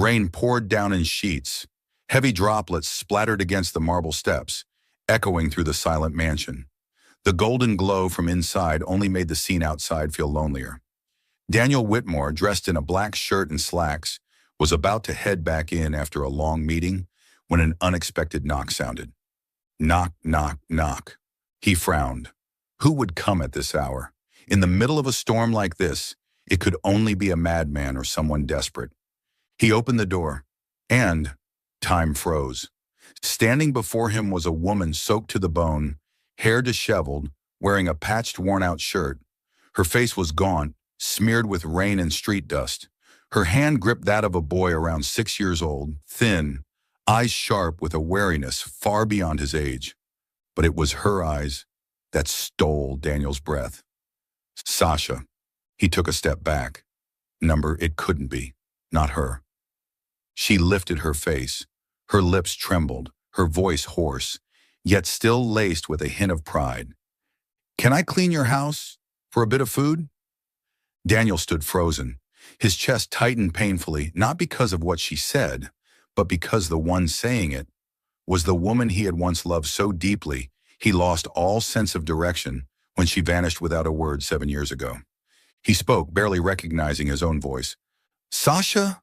Rain poured down in sheets. Heavy droplets splattered against the marble steps, echoing through the silent mansion. The golden glow from inside only made the scene outside feel lonelier. Daniel Whitmore, dressed in a black shirt and slacks, was about to head back in after a long meeting when an unexpected knock sounded. Knock, knock, knock. He frowned. Who would come at this hour? In the middle of a storm like this, it could only be a madman or someone desperate. He opened the door, and time froze. Standing before him was a woman soaked to the bone, hair disheveled, wearing a patched, worn-out shirt. Her face was gaunt, smeared with rain and street dust. Her hand gripped that of a boy around 6 years old, thin, eyes sharp with a wariness far beyond his age. But it was her eyes that stole Daniel's breath. Sasha. He took a step back. It couldn't be. Not her. She lifted her face. Her lips trembled, her voice hoarse, yet still laced with a hint of pride. "Can I clean your house? For a bit of food?" Daniel stood frozen. His chest tightened painfully, not because of what she said, but because the one saying it was the woman he had once loved so deeply he lost all sense of direction when she vanished without a word 7 years ago. He spoke, barely recognizing his own voice. "Sasha?"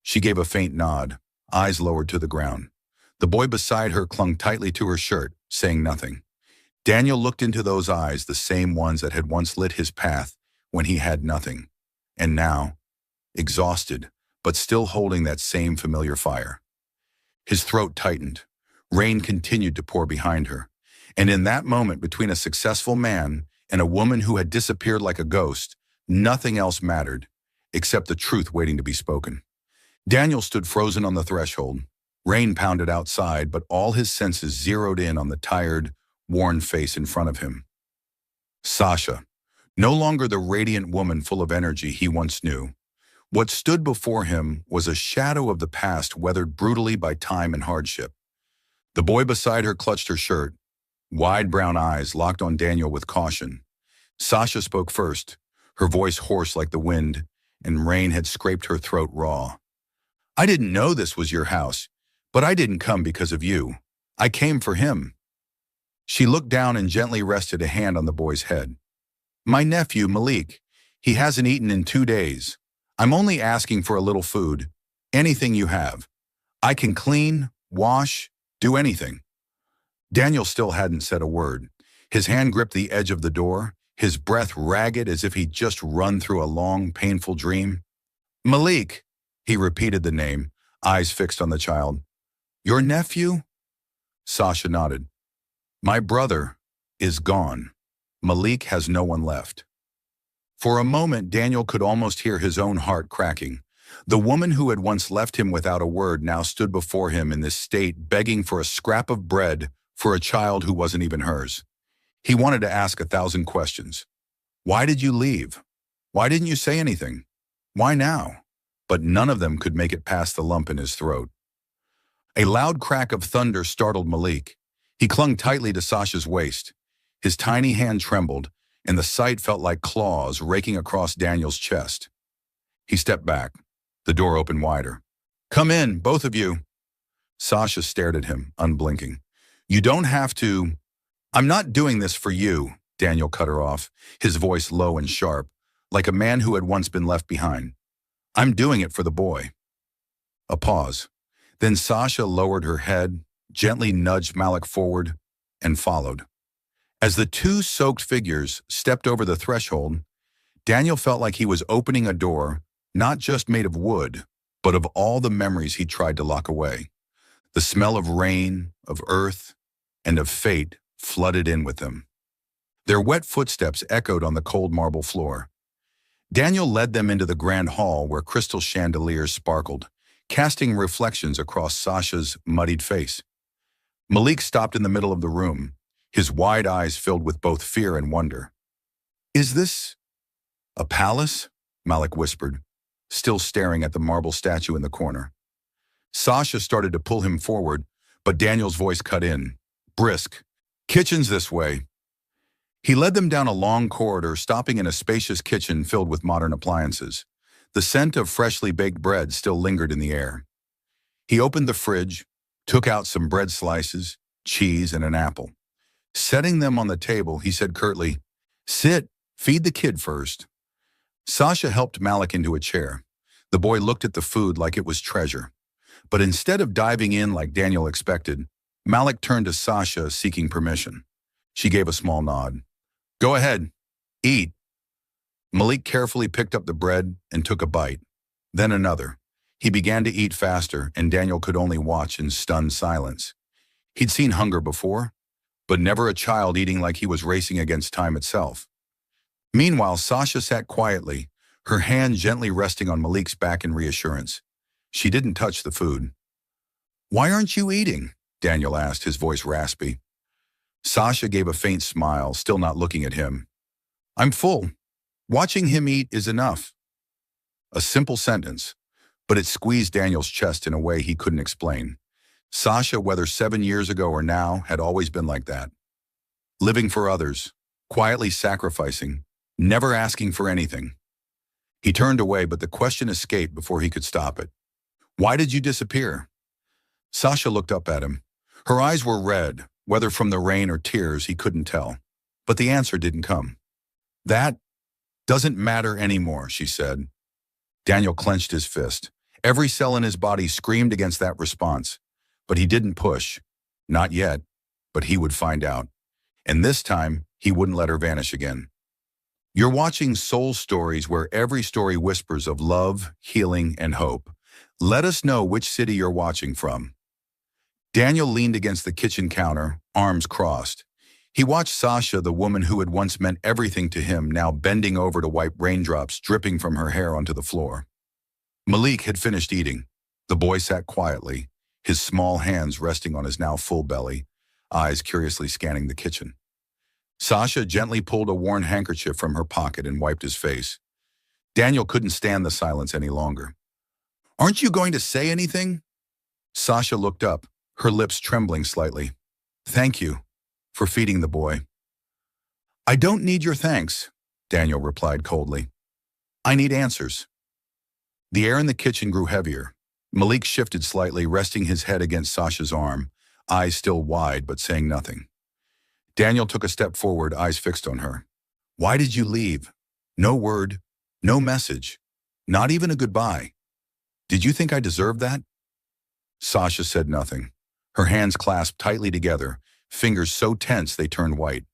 She gave a faint nod, eyes lowered to the ground. The boy beside her clung tightly to her shirt, saying nothing. Daniel looked into those eyes, the same ones that had once lit his path when he had nothing. And now, exhausted, but still holding that same familiar fire. His throat tightened. Rain continued to pour behind her. And in that moment, between a successful man and a woman who had disappeared like a ghost, nothing else mattered, except the truth waiting to be spoken. Daniel stood frozen on the threshold. Rain pounded outside, but all his senses zeroed in on the tired, worn face in front of him. Sasha, no longer the radiant woman full of energy he once knew. What stood before him was a shadow of the past weathered brutally by time and hardship. The boy beside her clutched her shirt, wide brown eyes locked on Daniel with caution. Sasha spoke first, her voice hoarse like the wind, and rain had scraped her throat raw. "I didn't know this was your house, but I didn't come because of you. I came for him." She looked down and gently rested a hand on the boy's head. "My nephew, Malik. He hasn't eaten in 2 days. I'm only asking for a little food. Anything you have. I can clean, wash, do anything." Daniel still hadn't said a word. His hand gripped the edge of the door, his breath ragged as if he'd just run through a long, painful dream. "Malik," he repeated the name, eyes fixed on the child. "Your nephew?" Sasha nodded. "My brother is gone. Malik has no one left." For a moment, Daniel could almost hear his own heart cracking. The woman who had once left him without a word now stood before him in this state, begging for a scrap of bread for a child who wasn't even hers. He wanted to ask 1,000 questions. Why did you leave? Why didn't you say anything? Why now? But none of them could make it past the lump in his throat. A loud crack of thunder startled Malik. He clung tightly to Sasha's waist. His tiny hand trembled, and the sight felt like claws raking across Daniel's chest. He stepped back. The door opened wider. "Come in, both of you." Sasha stared at him, unblinking. "You don't have to." "I'm not doing this for you," Daniel cut her off, his voice low and sharp, like a man who had once been left behind. "I'm doing it for the boy." A pause. Then Sasha lowered her head, gently nudged Malik forward, and followed. As the two soaked figures stepped over the threshold, Daniel felt like he was opening a door not just made of wood, but of all the memories he tried to lock away. The smell of rain, of earth, and of fate flooded in with them. Their wet footsteps echoed on the cold marble floor. Daniel led them into the grand hall where crystal chandeliers sparkled, casting reflections across Sasha's muddied face. Malik stopped in the middle of the room, his wide eyes filled with both fear and wonder. "Is this a palace?" Malik whispered, still staring at the marble statue in the corner. Sasha started to pull him forward, but Daniel's voice cut in, brisk. "Kitchen's this way." He led them down a long corridor, stopping in a spacious kitchen filled with modern appliances. The scent of freshly baked bread still lingered in the air. He opened the fridge, took out some bread slices, cheese, and an apple. Setting them on the table, he said curtly, "Sit, feed the kid first." Sasha helped Malik into a chair. The boy looked at the food like it was treasure. But instead of diving in like Daniel expected, Malik turned to Sasha seeking permission. She gave a small nod. "Go ahead, eat." Malik carefully picked up the bread and took a bite, then another. He began to eat faster, and Daniel could only watch in stunned silence. He'd seen hunger before, but never a child eating like he was racing against time itself. Meanwhile, Sasha sat quietly, her hand gently resting on Malik's back in reassurance. She didn't touch the food. "Why aren't you eating?" Daniel asked, his voice raspy. Sasha gave a faint smile, still not looking at him. "I'm full. Watching him eat is enough." A simple sentence, but it squeezed Daniel's chest in a way he couldn't explain. Sasha, whether 7 years ago or now, had always been like that. Living for others, quietly sacrificing, never asking for anything. He turned away, but the question escaped before he could stop it. "Why did you disappear?" Sasha looked up at him. Her eyes were red, whether from the rain or tears, he couldn't tell. But the answer didn't come. "That doesn't matter anymore," she said. Daniel clenched his fist. Every cell in his body screamed against that response. But he didn't push. Not yet. But he would find out. And this time, he wouldn't let her vanish again. "You're watching Soul Stories, where every story whispers of love, healing, and hope. Let us know which city you're watching from." Daniel leaned against the kitchen counter, arms crossed. He watched Sasha, the woman who had once meant everything to him, now bending over to wipe raindrops dripping from her hair onto the floor. Malik had finished eating. The boy sat quietly, his small hands resting on his now full belly, eyes curiously scanning the kitchen. Sasha gently pulled a worn handkerchief from her pocket and wiped his face. Daniel couldn't stand the silence any longer. "Aren't you going to say anything?" Sasha looked up, her lips trembling slightly. "Thank you for feeding the boy." "I don't need your thanks," Daniel replied coldly. "I need answers." The air in the kitchen grew heavier. Malik shifted slightly, resting his head against Sasha's arm, eyes still wide but saying nothing. Daniel took a step forward, eyes fixed on her. "Why did you leave? No word, no message, not even a goodbye. Did you think I deserved that?" Sasha said nothing. Her hands clasped tightly together, fingers so tense they turned white.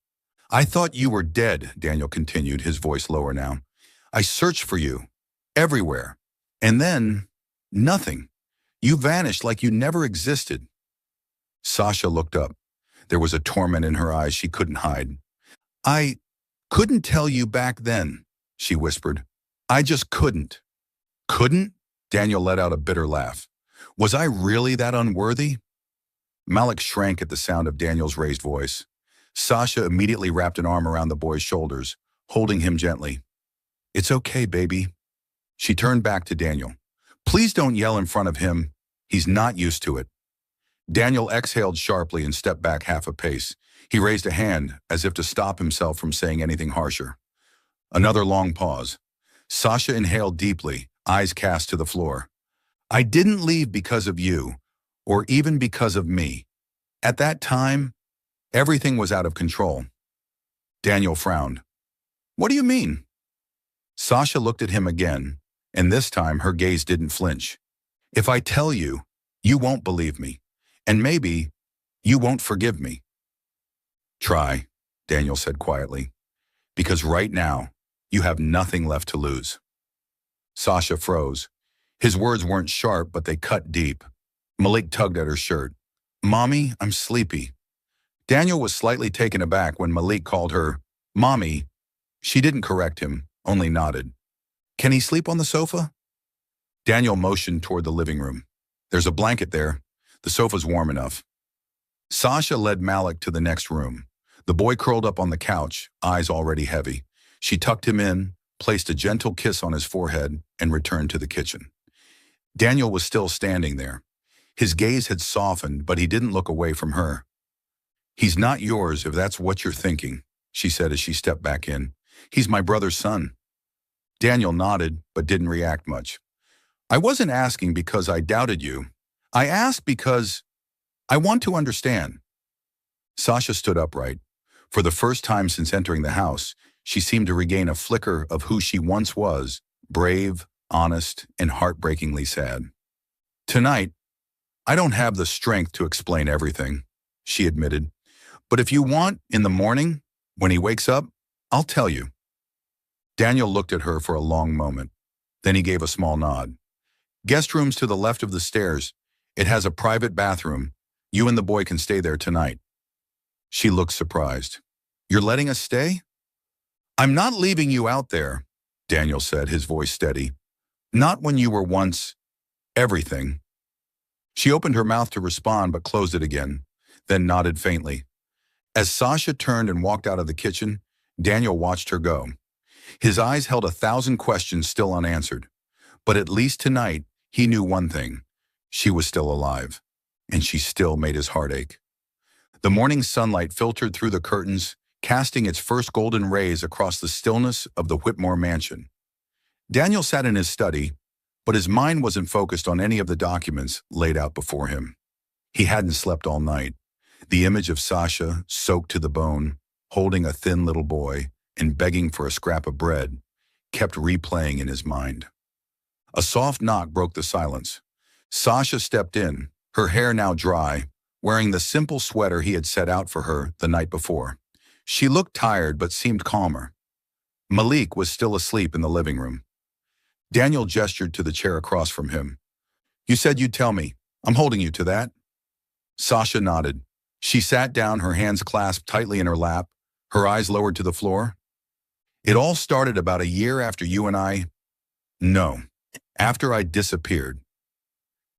"I thought you were dead," Daniel continued, his voice lower now. "I searched for you, everywhere. And then, nothing. You vanished like you never existed." Sasha looked up. There was a torment in her eyes she couldn't hide. "I couldn't tell you back then," she whispered. "I just couldn't." "Couldn't?" Daniel let out a bitter laugh. "Was I really that unworthy?" Malik shrank at the sound of Daniel's raised voice. Sasha immediately wrapped an arm around the boy's shoulders, holding him gently. "It's okay, baby." She turned back to Daniel. "Please don't yell in front of him. He's not used to it." Daniel exhaled sharply and stepped back half a pace. He raised a hand, as if to stop himself from saying anything harsher. Another long pause. Sasha inhaled deeply, eyes cast to the floor. "I didn't leave because of you, or even because of me. At that time, everything was out of control." Daniel frowned. "What do you mean?" Sasha looked at him again, and this time her gaze didn't flinch. "If I tell you, you won't believe me, and maybe you won't forgive me." "Try," Daniel said quietly, "because right now, you have nothing left to lose." Sasha froze. His words weren't sharp, but they cut deep. Malik tugged at her shirt. "Mommy, I'm sleepy." Daniel was slightly taken aback when Malik called her Mommy. She didn't correct him, only nodded. "Can he sleep on the sofa?" Daniel motioned toward the living room. "There's a blanket there. The sofa's warm enough." Sasha led Malik to the next room. The boy curled up on the couch, eyes already heavy. She tucked him in, placed a gentle kiss on his forehead, and returned to the kitchen. Daniel was still standing there. His gaze had softened, but he didn't look away from her. "He's not yours if that's what you're thinking," she said as she stepped back in. "He's my brother's son." Daniel nodded, but didn't react much. I wasn't asking because I doubted you. I asked because I want to understand. Sasha stood upright. For the first time since entering the house, she seemed to regain a flicker of who she once was, brave, honest, and heartbreakingly sad. Tonight, I don't have the strength to explain everything, she admitted. But if you want, in the morning, when he wakes up, I'll tell you. Daniel looked at her for a long moment. Then he gave a small nod. Guest room's to the left of the stairs. It has a private bathroom. You and the boy can stay there tonight. She looked surprised. You're letting us stay? I'm not leaving you out there, Daniel said, his voice steady. Not when you were once everything. She opened her mouth to respond but closed it again, then nodded faintly. As Sasha turned and walked out of the kitchen, Daniel watched her go. His eyes held 1,000 questions still unanswered. But at least tonight, he knew one thing. She was still alive, and she still made his heart ache. The morning sunlight filtered through the curtains, casting its first golden rays across the stillness of the Whitmore mansion. Daniel sat in his study, but his mind wasn't focused on any of the documents laid out before him. He hadn't slept all night. The image of Sasha, soaked to the bone, holding a thin little boy and begging for a scrap of bread, kept replaying in his mind. A soft knock broke the silence. Sasha stepped in, her hair now dry, wearing the simple sweater he had set out for her the night before. She looked tired but seemed calmer. Malik was still asleep in the living room. Daniel gestured to the chair across from him. You said you'd tell me. I'm holding you to that. Sasha nodded. She sat down, her hands clasped tightly in her lap, her eyes lowered to the floor. It all started about a year after you and I... No, after I disappeared.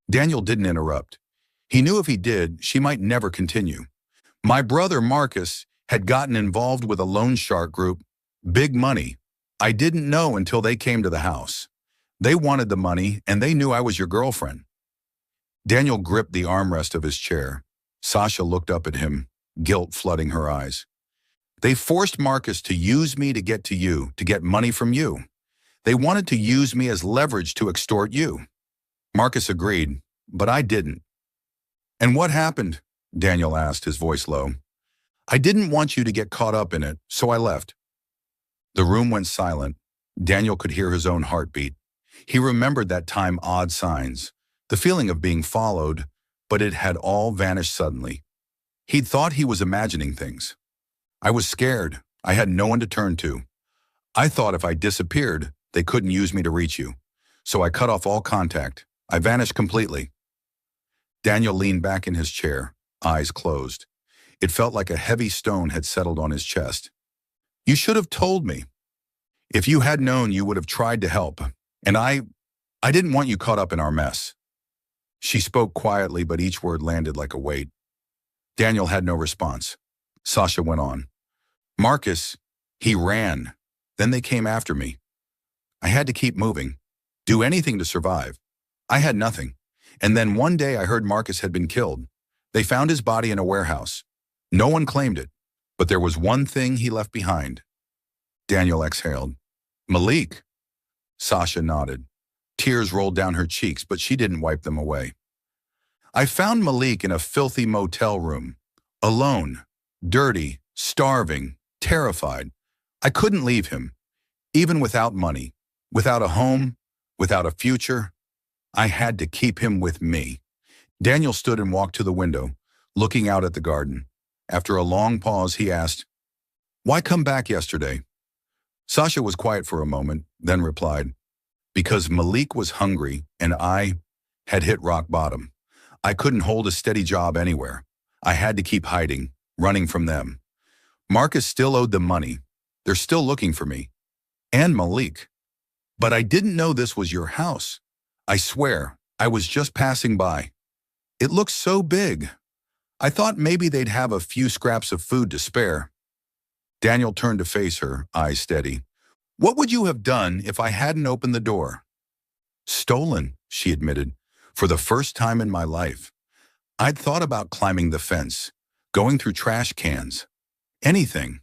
Daniel didn't interrupt. He knew if he did, she might never continue. My brother Marcus had gotten involved with a loan shark group. Big money. I didn't know until they came to the house. They wanted the money, and they knew I was your girlfriend. Daniel gripped the armrest of his chair. Sasha looked up at him, guilt flooding her eyes. They forced Marcus to use me to get to you, to get money from you. They wanted to use me as leverage to extort you. Marcus agreed, but I didn't. And what happened? Daniel asked, his voice low. I didn't want you to get caught up in it, so I left. The room went silent. Daniel could hear his own heartbeat. He remembered that time odd signs, the feeling of being followed, but it had all vanished suddenly. He'd thought he was imagining things. I was scared. I had no one to turn to. I thought if I disappeared, they couldn't use me to reach you. So I cut off all contact. I vanished completely. Daniel leaned back in his chair, eyes closed. It felt like a heavy stone had settled on his chest. You should have told me. If you had known, you would have tried to help. And I didn't want you caught up in our mess. She spoke quietly, but each word landed like a weight. Daniel had no response. Sasha went on. Marcus, he ran. Then they came after me. I had to keep moving, do anything to survive. I had nothing. And then one day I heard Marcus had been killed. They found his body in a warehouse. No one claimed it, but there was one thing he left behind. Daniel exhaled. Malik. Sasha nodded. Tears rolled down her cheeks, but she didn't wipe them away. I found Malik in a filthy motel room, alone, dirty, starving, terrified. I couldn't leave him, even without money, without a home, without a future. I had to keep him with me. Daniel stood and walked to the window, looking out at the garden. After a long pause, he asked, Why come back yesterday? Sasha was quiet for a moment, then replied, Because Malik was hungry and I had hit rock bottom. I couldn't hold a steady job anywhere. I had to keep hiding, running from them. Marcus still owed them money. They're still looking for me. And Malik. But I didn't know this was your house. I swear, I was just passing by. It looks so big. I thought maybe they'd have a few scraps of food to spare. Daniel turned to face her, eyes steady. What would you have done if I hadn't opened the door? Stolen, she admitted, for the first time in my life. I'd thought about climbing the fence, going through trash cans, anything.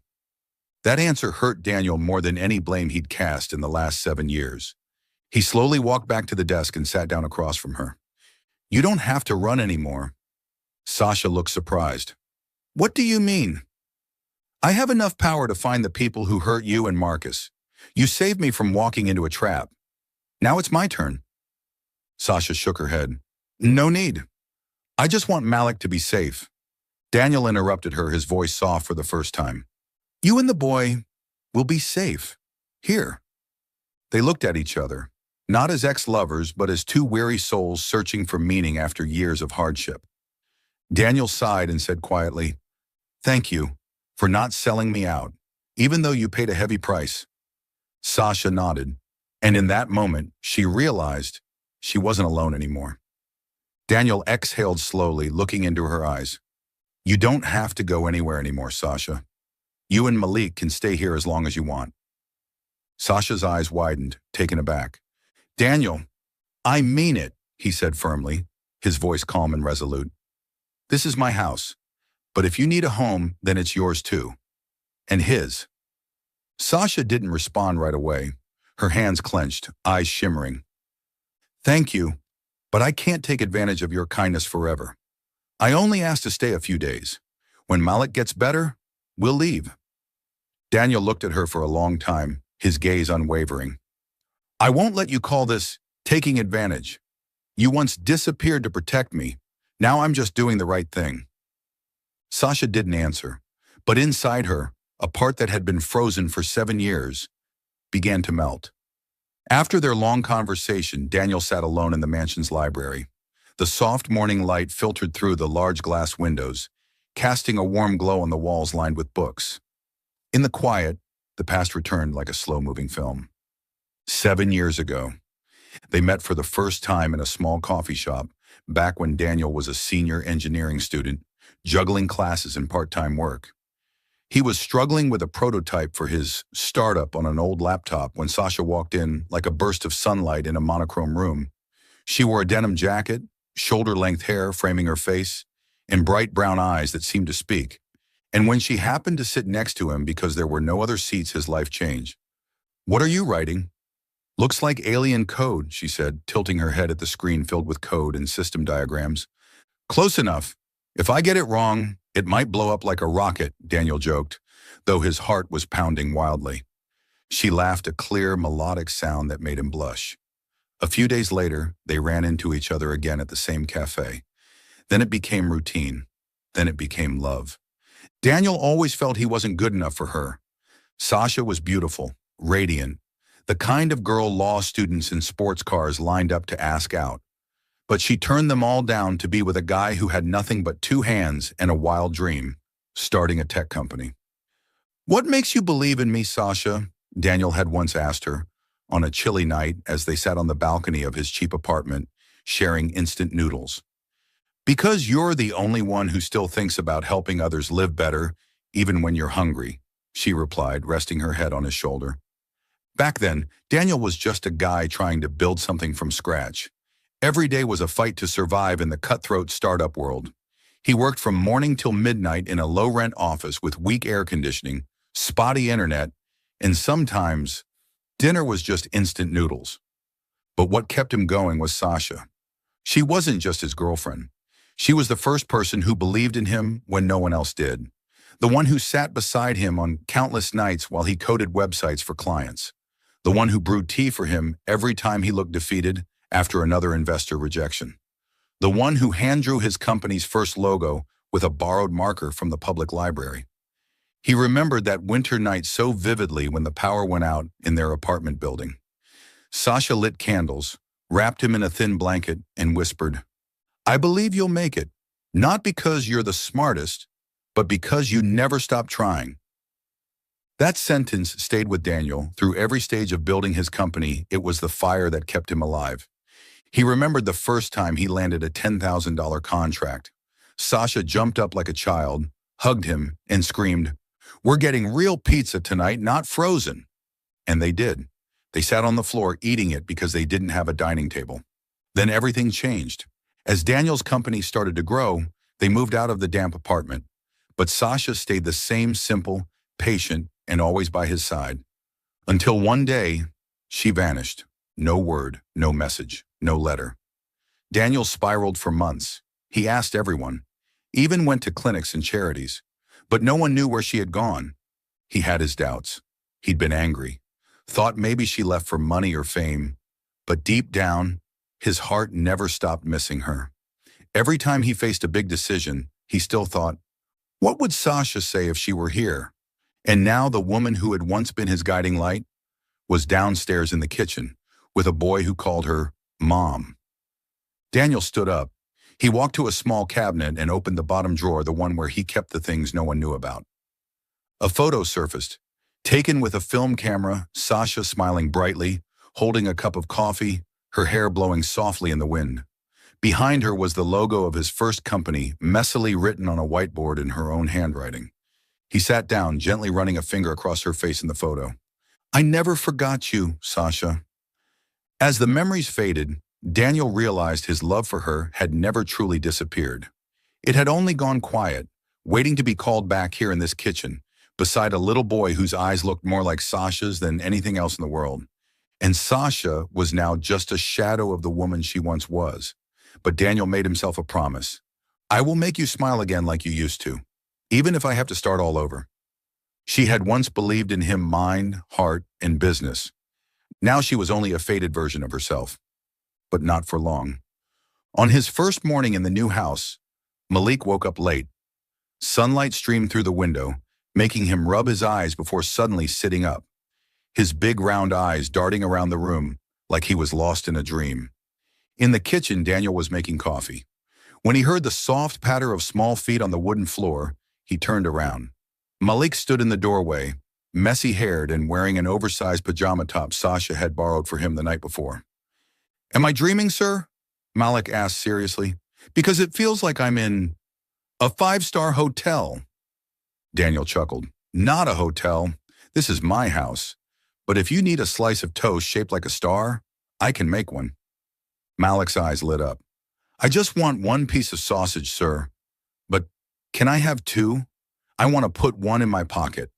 That answer hurt Daniel more than any blame he'd cast in the last 7 years. He slowly walked back to the desk and sat down across from her. You don't have to run anymore. Sasha looked surprised. What do you mean? I have enough power to find the people who hurt you and Marcus. You saved me from walking into a trap. Now it's my turn. Sasha shook her head. No need. I just want Malik to be safe. Daniel interrupted her, his voice soft for the first time. You and the boy will be safe. Here. They looked at each other, not as ex-lovers, but as two weary souls searching for meaning after years of hardship. Daniel sighed and said quietly, Thank you for not selling me out, even though you paid a heavy price. Sasha nodded, and in that moment, she realized she wasn't alone anymore. Daniel exhaled slowly, looking into her eyes. You don't have to go anywhere anymore, Sasha. You and Malik can stay here as long as you want. Sasha's eyes widened, taken aback. Daniel, I mean it, he said firmly, his voice calm and resolute. This is my house, but if you need a home, then it's yours too. And his. Sasha didn't respond right away, her hands clenched, eyes shimmering. Thank you, but I can't take advantage of your kindness forever. I only asked to stay a few days. When Malik gets better, we'll leave. Daniel looked at her for a long time, his gaze unwavering. I won't let you call this taking advantage. You once disappeared to protect me. Now I'm just doing the right thing. Sasha didn't answer, but inside her, a part that had been frozen for 7 years, began to melt. After their long conversation, Daniel sat alone in the mansion's library. The soft morning light filtered through the large glass windows, casting a warm glow on the walls lined with books. In the quiet, the past returned like a slow-moving film. 7 years ago, they met for the first time in a small coffee shop, back when Daniel was a senior engineering student, juggling classes and part-time work. He was struggling with a prototype for his startup on an old laptop when Sasha walked in like a burst of sunlight in a monochrome room. She wore a denim jacket, shoulder-length hair framing her face, and bright brown eyes that seemed to speak. And when she happened to sit next to him because there were no other seats, his life changed. What are you writing? Looks like alien code, she said, tilting her head at the screen filled with code and system diagrams. Close enough. If I get it wrong, it might blow up like a rocket, Daniel joked, though his heart was pounding wildly. She laughed, a clear, melodic sound that made him blush. A few days later, they ran into each other again at the same cafe. Then it became routine. Then it became love. Daniel always felt he wasn't good enough for her. Sasha was beautiful, radiant, the kind of girl law students in sports cars lined up to ask out. But she turned them all down to be with a guy who had nothing but 2 hands and a wild dream, starting a tech company. What makes you believe in me, Sasha? Daniel had once asked her, on a chilly night as they sat on the balcony of his cheap apartment, sharing instant noodles. Because you're the only one who still thinks about helping others live better, even when you're hungry, she replied, resting her head on his shoulder. Back then, Daniel was just a guy trying to build something from scratch. Every day was a fight to survive in the cutthroat startup world. He worked from morning till midnight in a low-rent office with weak air conditioning, spotty internet, and sometimes dinner was just instant noodles. But what kept him going was Sasha. She wasn't just his girlfriend. She was the first person who believed in him when no one else did. The one who sat beside him on countless nights while he coded websites for clients. The one who brewed tea for him every time he looked defeated after another investor rejection. The one who hand-drew his company's first logo with a borrowed marker from the public library. He remembered that winter night so vividly when the power went out in their apartment building. Sasha lit candles, wrapped him in a thin blanket, and whispered, I believe you'll make it, not because you're the smartest, but because you never stop trying. That sentence stayed with Daniel through every stage of building his company. It was the fire that kept him alive. He remembered the first time he landed a $10,000 contract. Sasha jumped up like a child, hugged him, and screamed, We're getting real pizza tonight, not frozen. And they did. They sat on the floor eating it because they didn't have a dining table. Then everything changed. As Daniel's company started to grow, they moved out of the damp apartment. But Sasha stayed the same simple, patient, and always by his side. Until one day, she vanished. No word, no message, no letter. Daniel spiraled for months. He asked everyone, even went to clinics and charities, but no one knew where she had gone. He had his doubts. He'd been angry, thought maybe she left for money or fame, but deep down, his heart never stopped missing her. Every time he faced a big decision, he still thought, what would Sasha say if she were here? And now the woman who had once been his guiding light was downstairs in the kitchen with a boy who called her Mom. Daniel stood up. He walked to a small cabinet and opened the bottom drawer, the one where he kept the things no one knew about. A photo surfaced, taken with a film camera, Sasha smiling brightly, holding a cup of coffee, her hair blowing softly in the wind. Behind her was the logo of his first company, messily written on a whiteboard in her own handwriting. He sat down, gently running a finger across her face in the photo. I never forgot you, Sasha. As the memories faded, Daniel realized his love for her had never truly disappeared. It had only gone quiet, waiting to be called back here in this kitchen, beside a little boy whose eyes looked more like Sasha's than anything else in the world. And Sasha was now just a shadow of the woman she once was. But Daniel made himself a promise. I will make you smile again like you used to, even if I have to start all over. She had once believed in him mind, heart, and business. Now she was only a faded version of herself. But not for long. On his first morning in the new house, Malik woke up late. Sunlight streamed through the window, making him rub his eyes before suddenly sitting up, his big round eyes darting around the room like he was lost in a dream. In the kitchen, Daniel was making coffee. When he heard the soft patter of small feet on the wooden floor, he turned around. Malik stood in the doorway, messy-haired and wearing an oversized pajama top Sasha had borrowed for him the night before. Am I dreaming, sir? Malik asked seriously. Because it feels like I'm in a 5-star hotel. Daniel chuckled. Not a hotel. This is my house. But if you need a slice of toast shaped like a star, I can make one. Malik's eyes lit up. I just want one piece of sausage, sir. But can I have two? I want to put one in my pocket.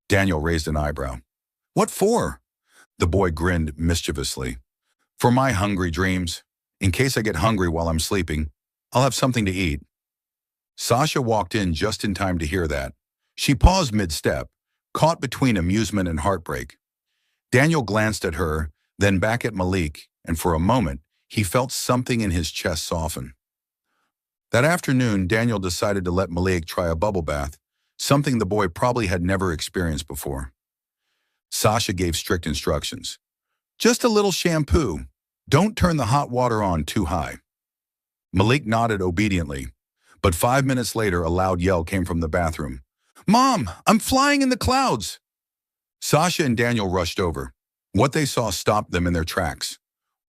Daniel raised an eyebrow. What for? The boy grinned mischievously. For my hungry dreams. In case I get hungry while I'm sleeping, I'll have something to eat. Sasha walked in just in time to hear that. She paused mid-step, caught between amusement and heartbreak. Daniel glanced at her, then back at Malik, and for a moment, he felt something in his chest soften. That afternoon, Daniel decided to let Malik try a bubble bath, something the boy probably had never experienced before. Sasha gave strict instructions. Just a little shampoo. Don't turn the hot water on too high. Malik nodded obediently, but 5 minutes later a loud yell came from the bathroom. Mom, I'm flying in the clouds! Sasha and Daniel rushed over. What they saw stopped them in their tracks.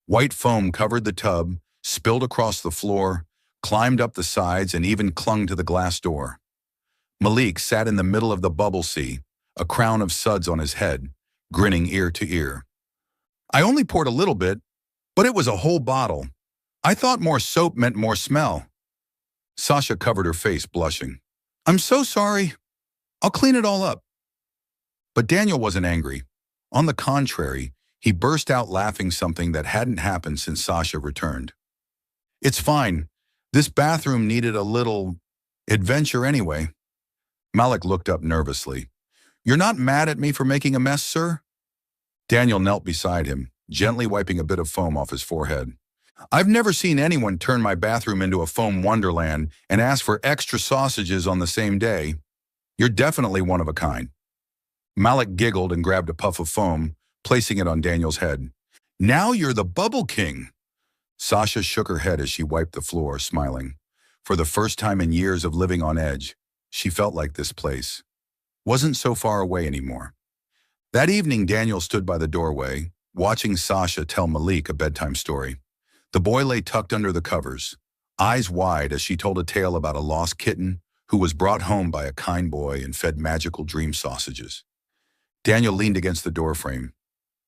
White foam covered the tub, spilled across the floor, climbed up the sides, and even clung to the glass door. Malik sat in the middle of the bubble sea, a crown of suds on his head, grinning ear to ear. I only poured a little bit, but it was a whole bottle. I thought more soap meant more smell. Sasha covered her face, blushing. I'm so sorry. I'll clean it all up. But Daniel wasn't angry. On the contrary, he burst out laughing, something that hadn't happened since Sasha returned. It's fine. This bathroom needed a little adventure anyway. Malik looked up nervously. You're not mad at me for making a mess, sir? Daniel knelt beside him, gently wiping a bit of foam off his forehead. I've never seen anyone turn my bathroom into a foam wonderland and ask for extra sausages on the same day. You're definitely one of a kind. Malik giggled and grabbed a puff of foam, placing it on Daniel's head. Now you're the Bubble King. Sasha shook her head as she wiped the floor, smiling. For the first time in years of living on edge, she felt like this place wasn't so far away anymore. That evening, Daniel stood by the doorway, watching Sasha tell Malik a bedtime story. The boy lay tucked under the covers, eyes wide as she told a tale about a lost kitten who was brought home by a kind boy and fed magical dream sausages. Daniel leaned against the doorframe.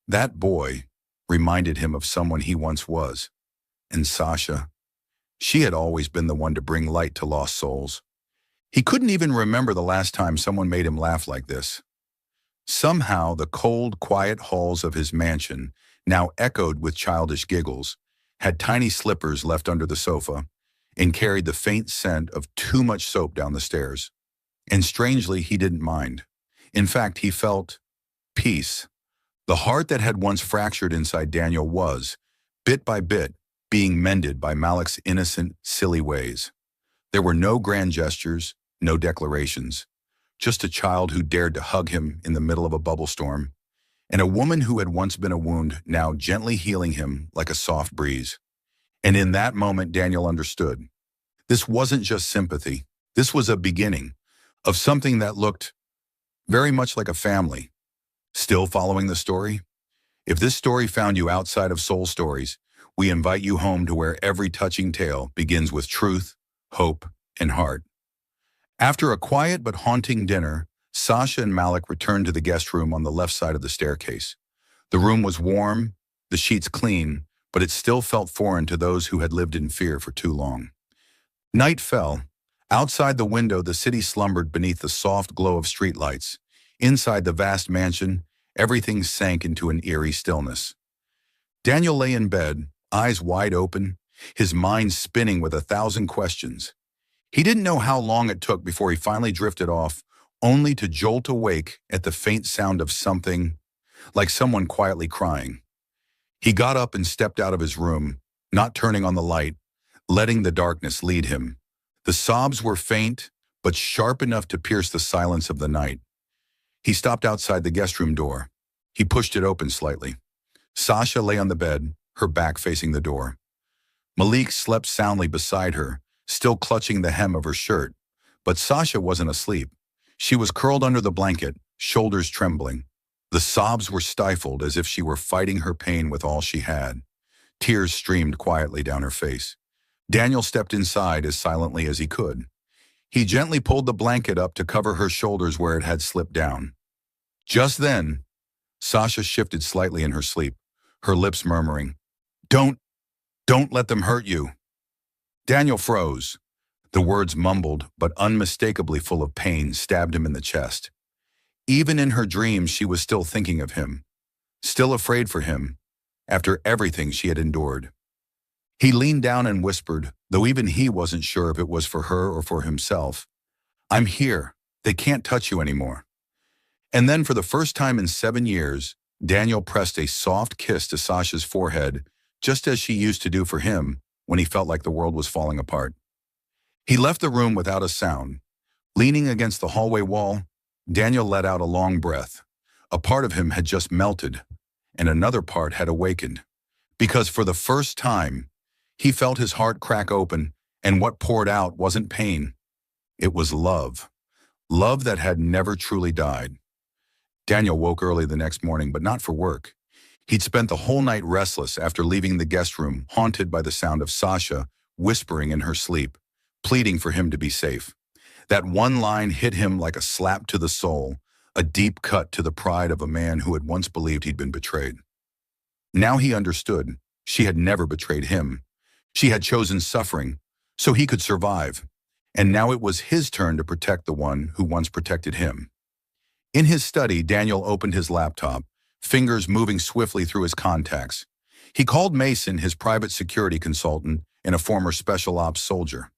That boy reminded him of someone he once was. And Sasha, she had always been the one to bring light to lost souls. He couldn't even remember the last time someone made him laugh like this. Somehow, the cold, quiet halls of his mansion, now echoed with childish giggles, had tiny slippers left under the sofa and carried the faint scent of too much soap down the stairs. And strangely, he didn't mind. In fact, he felt peace. The heart that had once fractured inside Daniel was, bit by bit, being mended by Malik's innocent, silly ways. There were no grand gestures, no declarations, just a child who dared to hug him in the middle of a bubble storm, and a woman who had once been a wound now gently healing him like a soft breeze. And in that moment, Daniel understood. This wasn't just sympathy. This was a beginning of something that looked very much like a family. Still following the story? If this story found you outside of Soul Stories, we invite you home to where every touching tale begins with truth, hope, and heart. After a quiet but haunting dinner, Sasha and Malik returned to the guest room on the left side of the staircase. The room was warm, the sheets clean, but it still felt foreign to those who had lived in fear for too long. Night fell. Outside the window, the city slumbered beneath the soft glow of streetlights. Inside the vast mansion, everything sank into an eerie stillness. Daniel lay in bed, eyes wide open, his mind spinning with 1,000 questions. He didn't know how long it took before he finally drifted off, only to jolt awake at the faint sound of something, like someone quietly crying. He got up and stepped out of his room, not turning on the light, letting the darkness lead him. The sobs were faint, but sharp enough to pierce the silence of the night. He stopped outside the guest room door. He pushed it open slightly. Sasha lay on the bed, her back facing the door. Malik slept soundly beside her, still clutching the hem of her shirt. But Sasha wasn't asleep. She was curled under the blanket, shoulders trembling. The sobs were stifled as if she were fighting her pain with all she had. Tears streamed quietly down her face. Daniel stepped inside as silently as he could. He gently pulled the blanket up to cover her shoulders where it had slipped down. Just then, Sasha shifted slightly in her sleep, her lips murmuring, Don't let them hurt you." Daniel froze. The words, mumbled but unmistakably full of pain, stabbed him in the chest. Even in her dreams, she was still thinking of him, still afraid for him, after everything she had endured. He leaned down and whispered, though even he wasn't sure if it was for her or for himself, "I'm here. They can't touch you anymore." And then for the first time in 7 years, Daniel pressed a soft kiss to Sasha's forehead, just as she used to do for him when he felt like the world was falling apart. He left the room without a sound. Leaning against the hallway wall, Daniel let out a long breath. A part of him had just melted, and another part had awakened. Because for the first time, he felt his heart crack open, and what poured out wasn't pain. It was love. Love that had never truly died. Daniel woke early the next morning, but not for work. He'd spent the whole night restless after leaving the guest room, haunted by the sound of Sasha whispering in her sleep, pleading for him to be safe. That one line hit him like a slap to the soul, a deep cut to the pride of a man who had once believed he'd been betrayed. Now he understood. She had never betrayed him. She had chosen suffering so he could survive, and now it was his turn to protect the one who once protected him. In his study, Daniel opened his laptop, fingers moving swiftly through his contacts. He called Mason, his private security consultant and a former special ops soldier.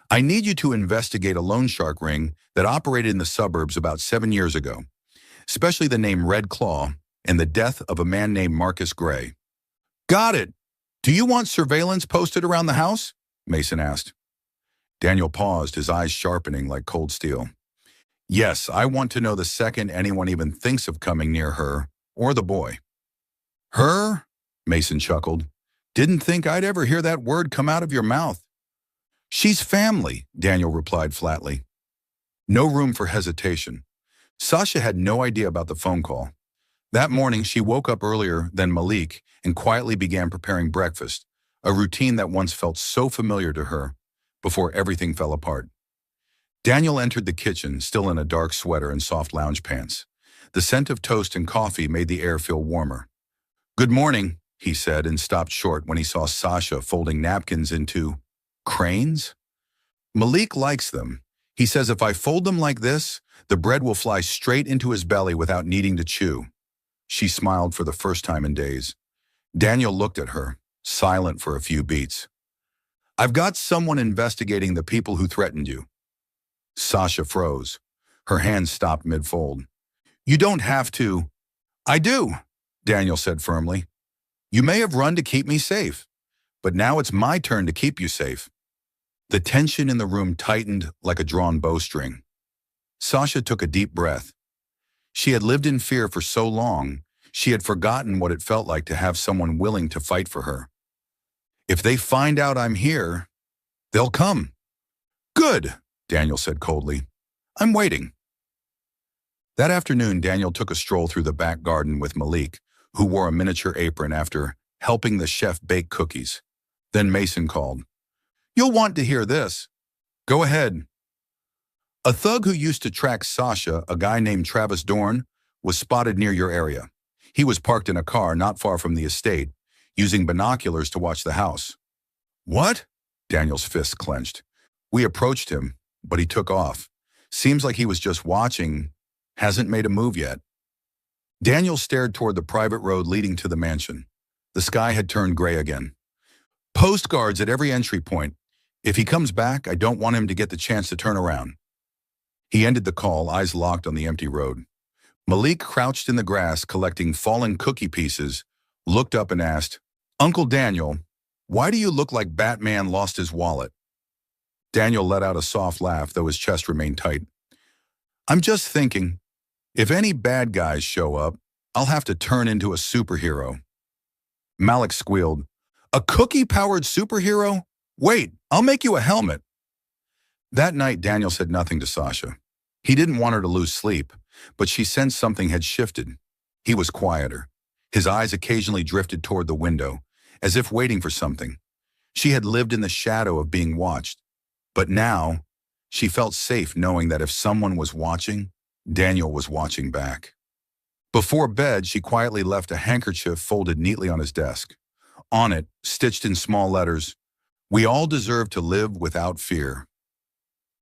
"I need you to investigate a loan shark ring that operated in the suburbs about 7 years ago, especially the name Red Claw and the death of a man named Marcus Gray." "Got it. Do you want surveillance posted around the house?" Mason asked. Daniel paused, his eyes sharpening like cold steel. "Yes, I want to know the second anyone even thinks of coming near her or the boy." "Her?" Mason chuckled. "Didn't think I'd ever hear that word come out of your mouth." "She's family," Daniel replied flatly. No room for hesitation. Sasha had no idea about the phone call. That morning, she woke up earlier than Malik and quietly began preparing breakfast, a routine that once felt so familiar to her, before everything fell apart. Daniel entered the kitchen, still in a dark sweater and soft lounge pants. The scent of toast and coffee made the air feel warmer. "Good morning," he said, and stopped short when he saw Sasha folding napkins into cranes. Malik likes them. He says if I fold them like this, the bread will fly straight into his belly without needing to chew. She smiled for the first time in days. Daniel looked at her, silent for a few beats. I've got someone investigating the people who threatened you. Sasha froze. Her hands stopped mid-fold. You don't have to. I do, Daniel said firmly. You may have run to keep me safe, but now it's my turn to keep you safe. The tension in the room tightened like a drawn bowstring. Sasha took a deep breath. She had lived in fear for so long, she had forgotten what it felt like to have someone willing to fight for her. If they find out I'm here, they'll come. Good, Daniel said coldly. I'm waiting. That afternoon, Daniel took a stroll through the back garden with Malik, who wore a miniature apron after helping the chef bake cookies. Then Mason called. You'll want to hear this. Go ahead. A thug who used to track Sasha, a guy named Travis Dorn, was spotted near your area. He was parked in a car not far from the estate, using binoculars to watch the house. What? Daniel's fists clenched. We approached him, but he took off. Seems like he was just watching, hasn't made a move yet. Daniel stared toward the private road leading to the mansion. The sky had turned gray again. Post guards at every entry point. If he comes back, I don't want him to get the chance to turn around. He ended the call, eyes locked on the empty road. Malik crouched in the grass collecting fallen cookie pieces, looked up and asked, Uncle Daniel, why do you look like Batman lost his wallet? Daniel let out a soft laugh, though his chest remained tight. I'm just thinking, if any bad guys show up, I'll have to turn into a superhero. Malik squealed, a cookie-powered superhero? Wait, I'll make you a helmet. That night, Daniel said nothing to Sasha. He didn't want her to lose sleep, but she sensed something had shifted. He was quieter. His eyes occasionally drifted toward the window, as if waiting for something. She had lived in the shadow of being watched, but now she felt safe knowing that if someone was watching, Daniel was watching back. Before bed, she quietly left a handkerchief folded neatly on his desk. On it, stitched in small letters, we all deserve to live without fear.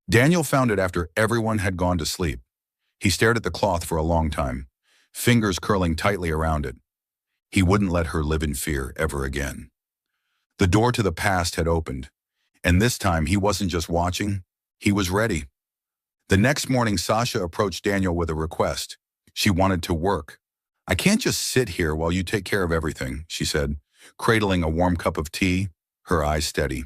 Daniel found it after everyone had gone to sleep. He stared at the cloth for a long time, fingers curling tightly around it. He wouldn't let her live in fear ever again. The door to the past had opened, and this time he wasn't just watching, he was ready. The next morning, Sasha approached Daniel with a request. She wanted to work. I can't just sit here while you take care of everything, she said, cradling a warm cup of tea, her eyes steady.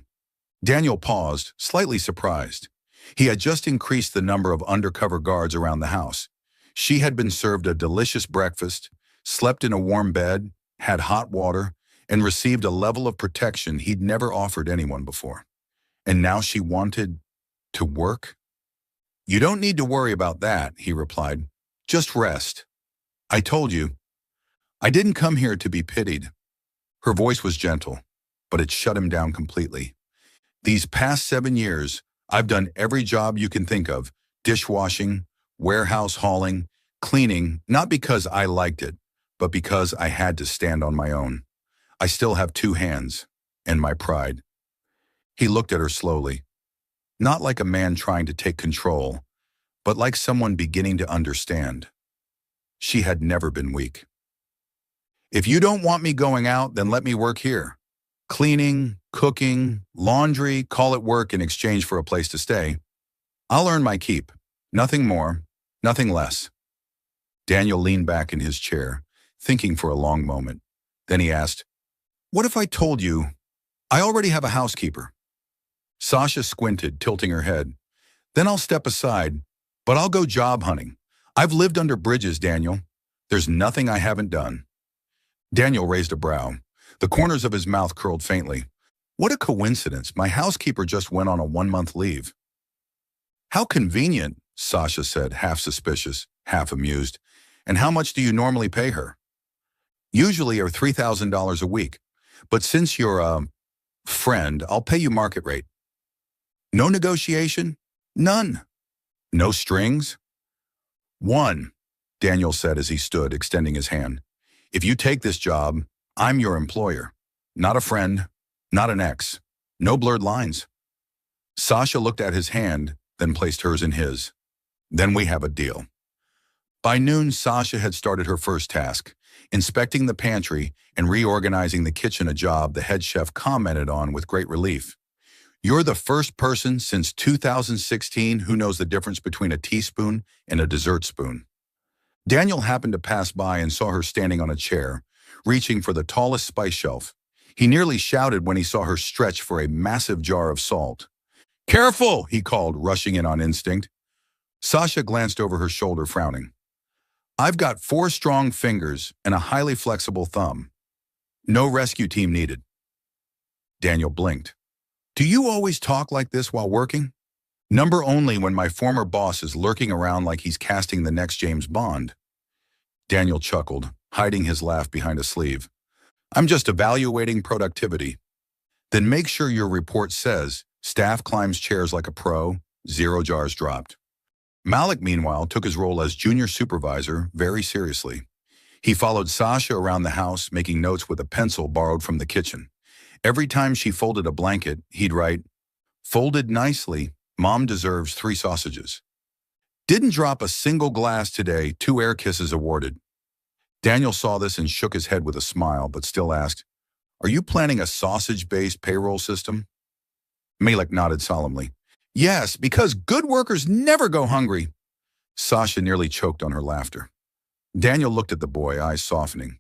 Daniel paused, slightly surprised. He had just increased the number of undercover guards around the house. She had been served a delicious breakfast, slept in a warm bed, had hot water, and received a level of protection he'd never offered anyone before. And now she wanted to work? You don't need to worry about that, he replied. Just rest. I told you. I didn't come here to be pitied. Her voice was gentle, but it shut him down completely. These past 7 years, I've done every job you can think of, dishwashing, warehouse hauling, cleaning, not because I liked it, but because I had to stand on my own. I still have 2 hands, and my pride. He looked at her slowly, not like a man trying to take control, but like someone beginning to understand. She had never been weak. If you don't want me going out, then let me work here. Cleaning, cooking, laundry, call it work in exchange for a place to stay. I'll earn my keep. Nothing more, nothing less. Daniel leaned back in his chair, thinking for a long moment. Then he asked, what if I told you I already have a housekeeper? Sasha squinted, tilting her head. Then I'll step aside, but I'll go job hunting. I've lived under bridges, Daniel. There's nothing I haven't done. Daniel raised a brow. The corners of his mouth curled faintly. What a coincidence. My housekeeper just went on a 1-month leave. How convenient, Sasha said, half suspicious, half amused. And how much do you normally pay her? Usually are $3,000 a week. But since you're a friend, I'll pay you market rate. No negotiation? None. No strings? 1, Daniel said as he stood, extending his hand. If you take this job, I'm your employer. Not a friend, not an ex. No blurred lines. Sasha looked at his hand, then placed hers in his. Then we have a deal. By noon, Sasha had started her first task, inspecting the pantry and reorganizing the kitchen, a job the head chef commented on with great relief. You're the first person since 2016 who knows the difference between a teaspoon and a dessert spoon. Daniel happened to pass by and saw her standing on a chair, reaching for the tallest spice shelf. He nearly shouted when he saw her stretch for a massive jar of salt. "Careful!" he called, rushing in on instinct. Sasha glanced over her shoulder, frowning. "I've got 4 strong fingers and a highly flexible thumb. No rescue team needed." Daniel blinked. "Do you always talk like this while working?" "Number only when my former boss is lurking around like he's casting the next James Bond." Daniel chuckled, hiding his laugh behind a sleeve. "I'm just evaluating productivity." "Then make sure your report says, staff climbs chairs like a pro, 0 jars dropped." Malik, meanwhile, took his role as junior supervisor very seriously. He followed Sasha around the house, making notes with a pencil borrowed from the kitchen. Every time she folded a blanket, he'd write, "Folded nicely, Mom deserves 3 sausages." "Didn't drop a single glass today, 2 air kisses awarded." Daniel saw this and shook his head with a smile, but still asked, "Are you planning a sausage-based payroll system?" Malik nodded solemnly. "Yes, because good workers never go hungry." Sasha nearly choked on her laughter. Daniel looked at the boy, eyes softening.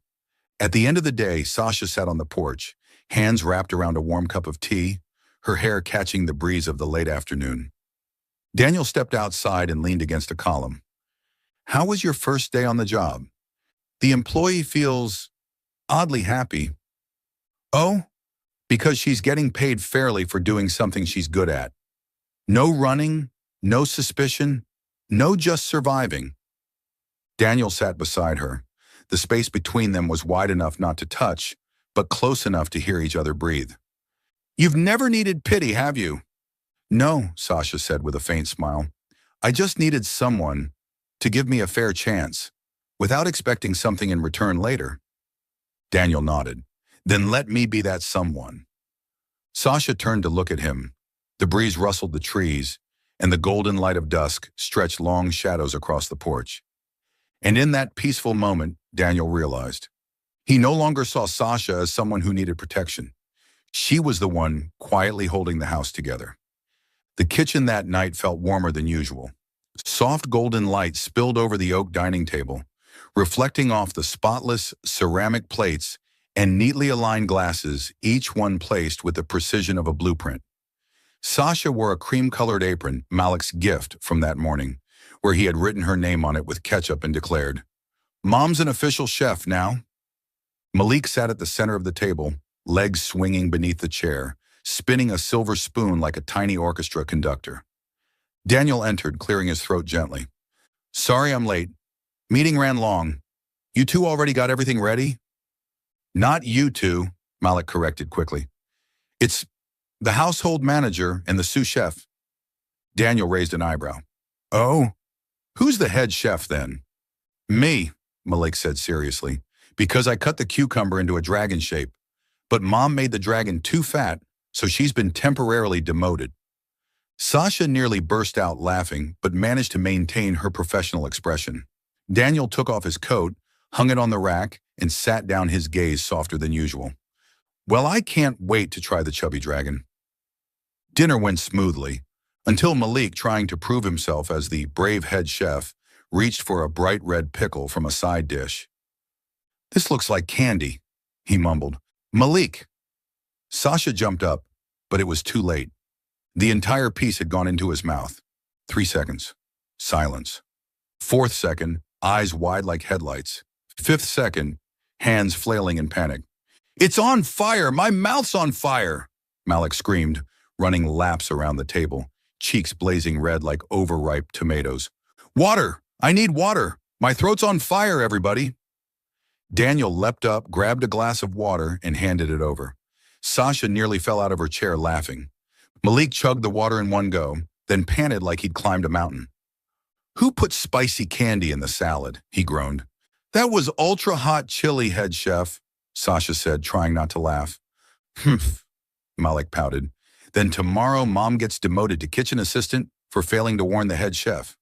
At the end of the day, Sasha sat on the porch, hands wrapped around a warm cup of tea, her hair catching the breeze of the late afternoon. Daniel stepped outside and leaned against a column. "How was your first day on the job?" "The employee feels oddly happy." "Oh, because she's getting paid fairly for doing something she's good at. No running, no suspicion, no just surviving." Daniel sat beside her. The space between them was wide enough not to touch, but close enough to hear each other breathe. "You've never needed pity, have you?" "No," Sasha said with a faint smile. "I just needed someone to give me a fair chance, without expecting something in return later." Daniel nodded. "Then let me be that someone." Sasha turned to look at him. The breeze rustled the trees, and the golden light of dusk stretched long shadows across the porch. And in that peaceful moment, Daniel realized. He no longer saw Sasha as someone who needed protection. She was the one quietly holding the house together. The kitchen that night felt warmer than usual. Soft golden light spilled over the oak dining table, reflecting off the spotless ceramic plates and neatly aligned glasses, each one placed with the precision of a blueprint. Sasha wore a cream-colored apron, Malik's gift from that morning, where he had written her name on it with ketchup and declared, "Mom's an official chef now." Malik sat at the center of the table, legs swinging beneath the chair, spinning a silver spoon like a tiny orchestra conductor. Daniel entered, clearing his throat gently. "Sorry I'm late. Meeting ran long. You two already got everything ready?" "Not you two," Malik corrected quickly. "It's the household manager and the sous chef." Daniel raised an eyebrow. "Oh, who's the head chef then?" "Me," Malik said seriously, "because I cut the cucumber into a dragon shape. But Mom made the dragon too fat, so she's been temporarily demoted." Sasha nearly burst out laughing, but managed to maintain her professional expression. Daniel took off his coat, hung it on the rack, and sat down, his gaze softer than usual. "Well, I can't wait to try the chubby dragon." Dinner went smoothly, until Malik, trying to prove himself as the brave head chef, reached for a bright red pickle from a side dish. "This looks like candy," he mumbled. "Malik!" Sasha jumped up, but it was too late. The entire piece had gone into his mouth. 3 seconds. Silence. 4th second, eyes wide like headlights. 5th second, hands flailing in panic. "It's on fire! My mouth's on fire!" Malik screamed, running laps around the table, cheeks blazing red like overripe tomatoes. "Water! I need water! My throat's on fire, everybody!" Daniel leapt up, grabbed a glass of water, and handed it over. Sasha nearly fell out of her chair laughing. Malik chugged the water in one go, then panted like he'd climbed a mountain. "Who put spicy candy in the salad?" he groaned. "That was ultra-hot chili, head chef," Sasha said, trying not to laugh. "Humph," Malik pouted. "Then tomorrow Mom gets demoted to kitchen assistant for failing to warn the head chef.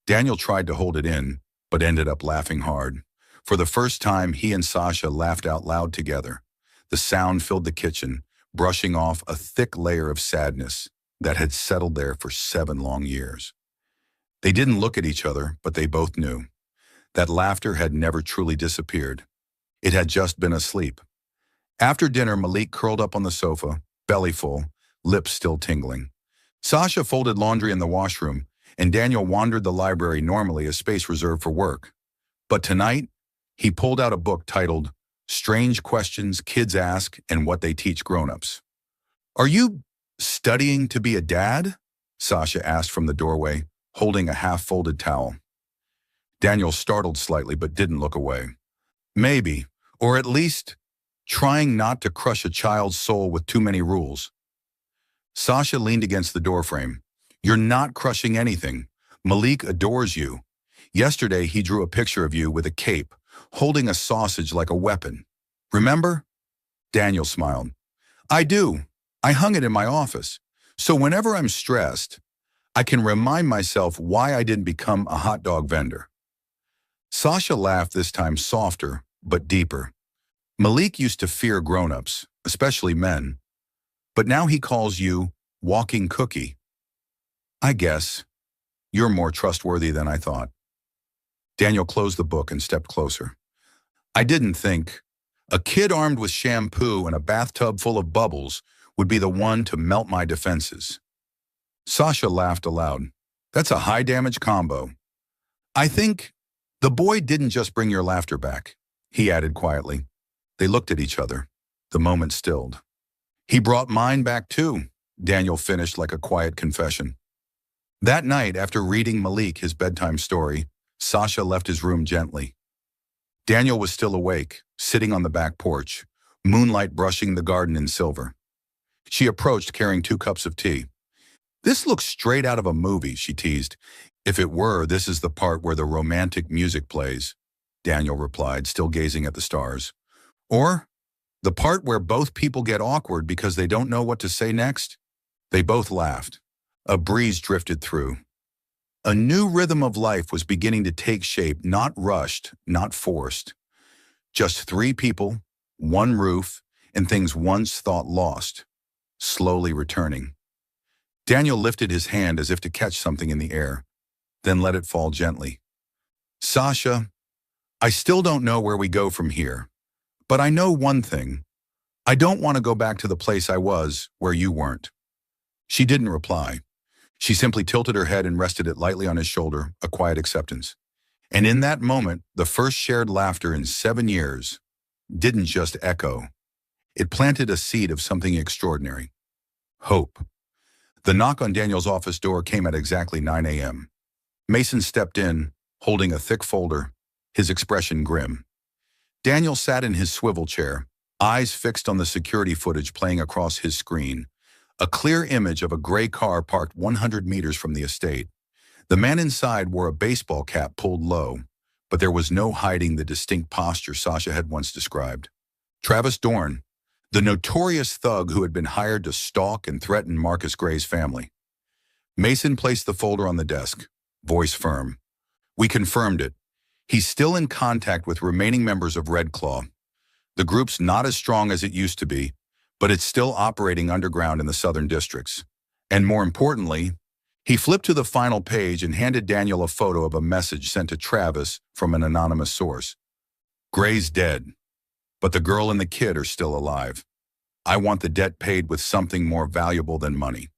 Daniel tried to hold it in, but ended up laughing hard. For the first time, he and Sasha laughed out loud together. The sound filled the kitchen, brushing off a thick layer of sadness that had settled there for 7 long years. They didn't look at each other, but they both knew. That laughter had never truly disappeared. It had just been asleep. After dinner, Malik curled up on the sofa, belly full, lips still tingling. Sasha folded laundry in the washroom, and Daniel wandered the library, normally a space reserved for work. But tonight, he pulled out a book titled Strange Questions Kids Ask and What They Teach Grown-Ups. "Are you studying to be a dad?" Sasha asked from the doorway, holding a half-folded towel. Daniel startled slightly but didn't look away. "Maybe, or at least trying not to crush a child's soul with too many rules." Sasha leaned against the doorframe. "You're not crushing anything. Malik adores you. Yesterday he drew a picture of you with a cape, holding a sausage like a weapon. Remember?" Daniel smiled. "I do. I hung it in my office. So whenever I'm stressed, I can remind myself why I didn't become a hot dog vendor." Sasha laughed, this time softer, but deeper. "Malik used to fear grown-ups, especially men. But now he calls you walking cookie. I guess you're more trustworthy than I thought." Daniel closed the book and stepped closer. "I didn't think a kid armed with shampoo and a bathtub full of bubbles would be the one to melt my defenses." Sasha laughed aloud. "That's a high-damage combo." "I think the boy didn't just bring your laughter back," he added quietly. They looked at each other. The moment stilled. "He brought mine back too," Daniel finished like a quiet confession. That night, after reading Malik his bedtime story, Sasha left his room gently. Daniel was still awake, sitting on the back porch, moonlight brushing the garden in silver. She approached carrying 2 cups of tea. "This looks straight out of a movie," she teased. "If it were, this is the part where the romantic music plays," Daniel replied, still gazing at the stars. "Or the part where both people get awkward because they don't know what to say next." They both laughed. A breeze drifted through. A new rhythm of life was beginning to take shape, not rushed, not forced. Just 3 people, 1 roof, and things once thought lost, slowly returning. Daniel lifted his hand as if to catch something in the air, then let it fall gently. "Sasha, I still don't know where we go from here, but I know one thing. I don't want to go back to the place I was where you weren't." She didn't reply. She simply tilted her head and rested it lightly on his shoulder, a quiet acceptance. And in that moment, the first shared laughter in 7 years didn't just echo. It planted a seed of something extraordinary. Hope. The knock on Daniel's office door came at exactly 9 a.m. Mason stepped in, holding a thick folder, his expression grim. Daniel sat in his swivel chair, eyes fixed on the security footage playing across his screen. A clear image of a gray car parked 100 meters from the estate. The man inside wore a baseball cap pulled low, but there was no hiding the distinct posture Sasha had once described. Travis Dorn, the notorious thug who had been hired to stalk and threaten Marcus Gray's family. Mason placed the folder on the desk, voice firm. "We confirmed it. He's still in contact with remaining members of Red Claw. The group's not as strong as it used to be, but it's still operating underground in the southern districts. And more importantly," he flipped to the final page and handed Daniel a photo of a message sent to Travis from an anonymous source. "Gray's dead, but the girl and the kid are still alive. I want the debt paid with something more valuable than money."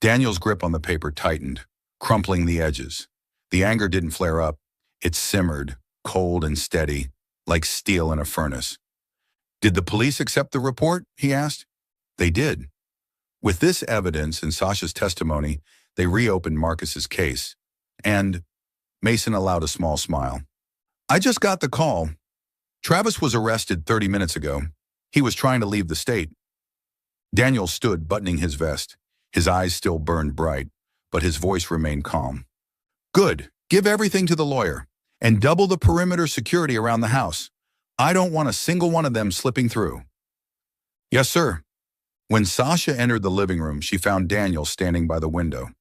Daniel's grip on the paper tightened, crumpling the edges. The anger didn't flare up. It simmered, cold and steady, like steel in a furnace. "Did the police accept the report?" he asked. They did. With this evidence and Sasha's testimony, they reopened Marcus's case. And Mason allowed a small smile. "I just got the call. Travis was arrested 30 minutes ago. He was trying to leave the state." Daniel stood, buttoning his vest. His eyes still burned bright, but his voice remained calm. "Good. Give everything to the lawyer, and double the perimeter security around the house. I don't want a single one of them slipping through." "Yes, sir." When Sasha entered the living room, she found Daniel standing by the window.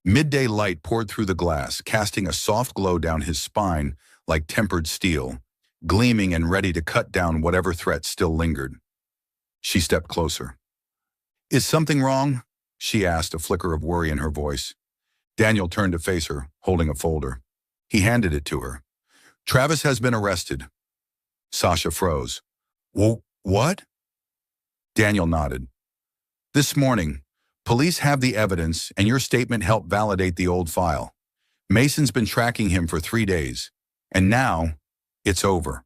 Midday light poured through the glass, casting a soft glow down his spine like tempered steel, gleaming and ready to cut down whatever threat still lingered. She stepped closer. "Is something wrong?" she asked, a flicker of worry in her voice. Daniel turned to face her, holding a folder. He handed it to her. "Travis has been arrested." Sasha froze. What?" Daniel nodded. "This morning, police have the evidence and your statement helped validate the old file. Mason's been tracking him for 3 days. And now, it's over."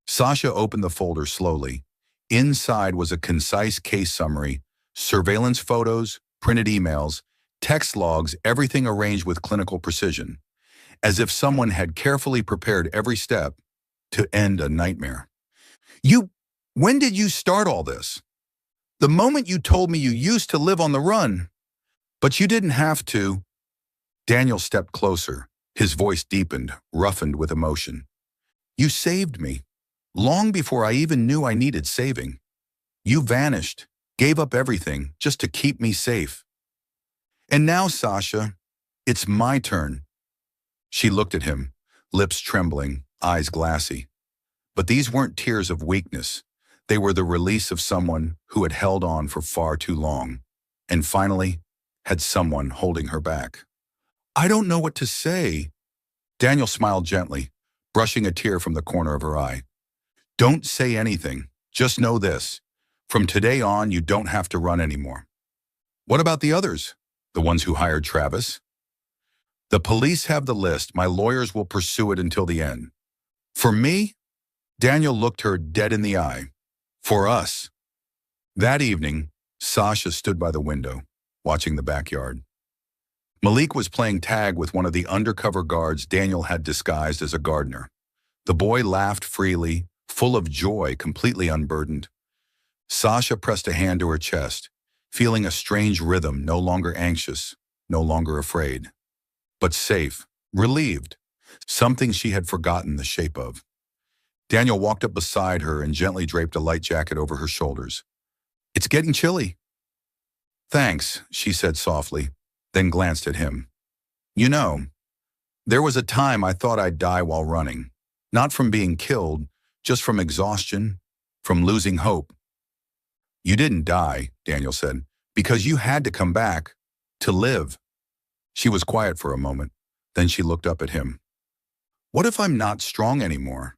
Sasha opened the folder slowly. Inside was a concise case summary, surveillance photos, printed emails, text logs, everything arranged with clinical precision, as if someone had carefully prepared every step to end a nightmare. When did you start all this?" "The moment you told me you used to live on the run." "But you didn't have to." Daniel stepped closer. His voice deepened, roughened with emotion. "You saved me, long before I even knew I needed saving. You vanished, gave up everything just to keep me safe. And now, Sasha, it's my turn." She looked at him, lips trembling, eyes glassy. But these weren't tears of weakness. They were the release of someone who had held on for far too long, and finally had someone holding her back. "I don't know what to say." Daniel smiled gently, brushing a tear from the corner of her eye. "Don't say anything. Just know this. From today on, you don't have to run anymore." "What about the others? The ones who hired Travis?" "The police have the list. My lawyers will pursue it until the end. For me?" Daniel looked her dead in the eye. "For us." That evening, Sasha stood by the window, watching the backyard. Malik was playing tag with one of the undercover guards Daniel had disguised as a gardener. The boy laughed freely, full of joy, completely unburdened. Sasha pressed a hand to her chest, feeling a strange rhythm, no longer anxious, no longer afraid, but safe, relieved, something she had forgotten the shape of. Daniel walked up beside her and gently draped a light jacket over her shoulders. "It's getting chilly." "Thanks," she said softly, then glanced at him. "You know, there was a time I thought I'd die while running. Not from being killed, just from exhaustion, from losing hope." "You didn't die," Daniel said, "because you had to come back, to live." She was quiet for a moment, then she looked up at him. "What if I'm not strong anymore?"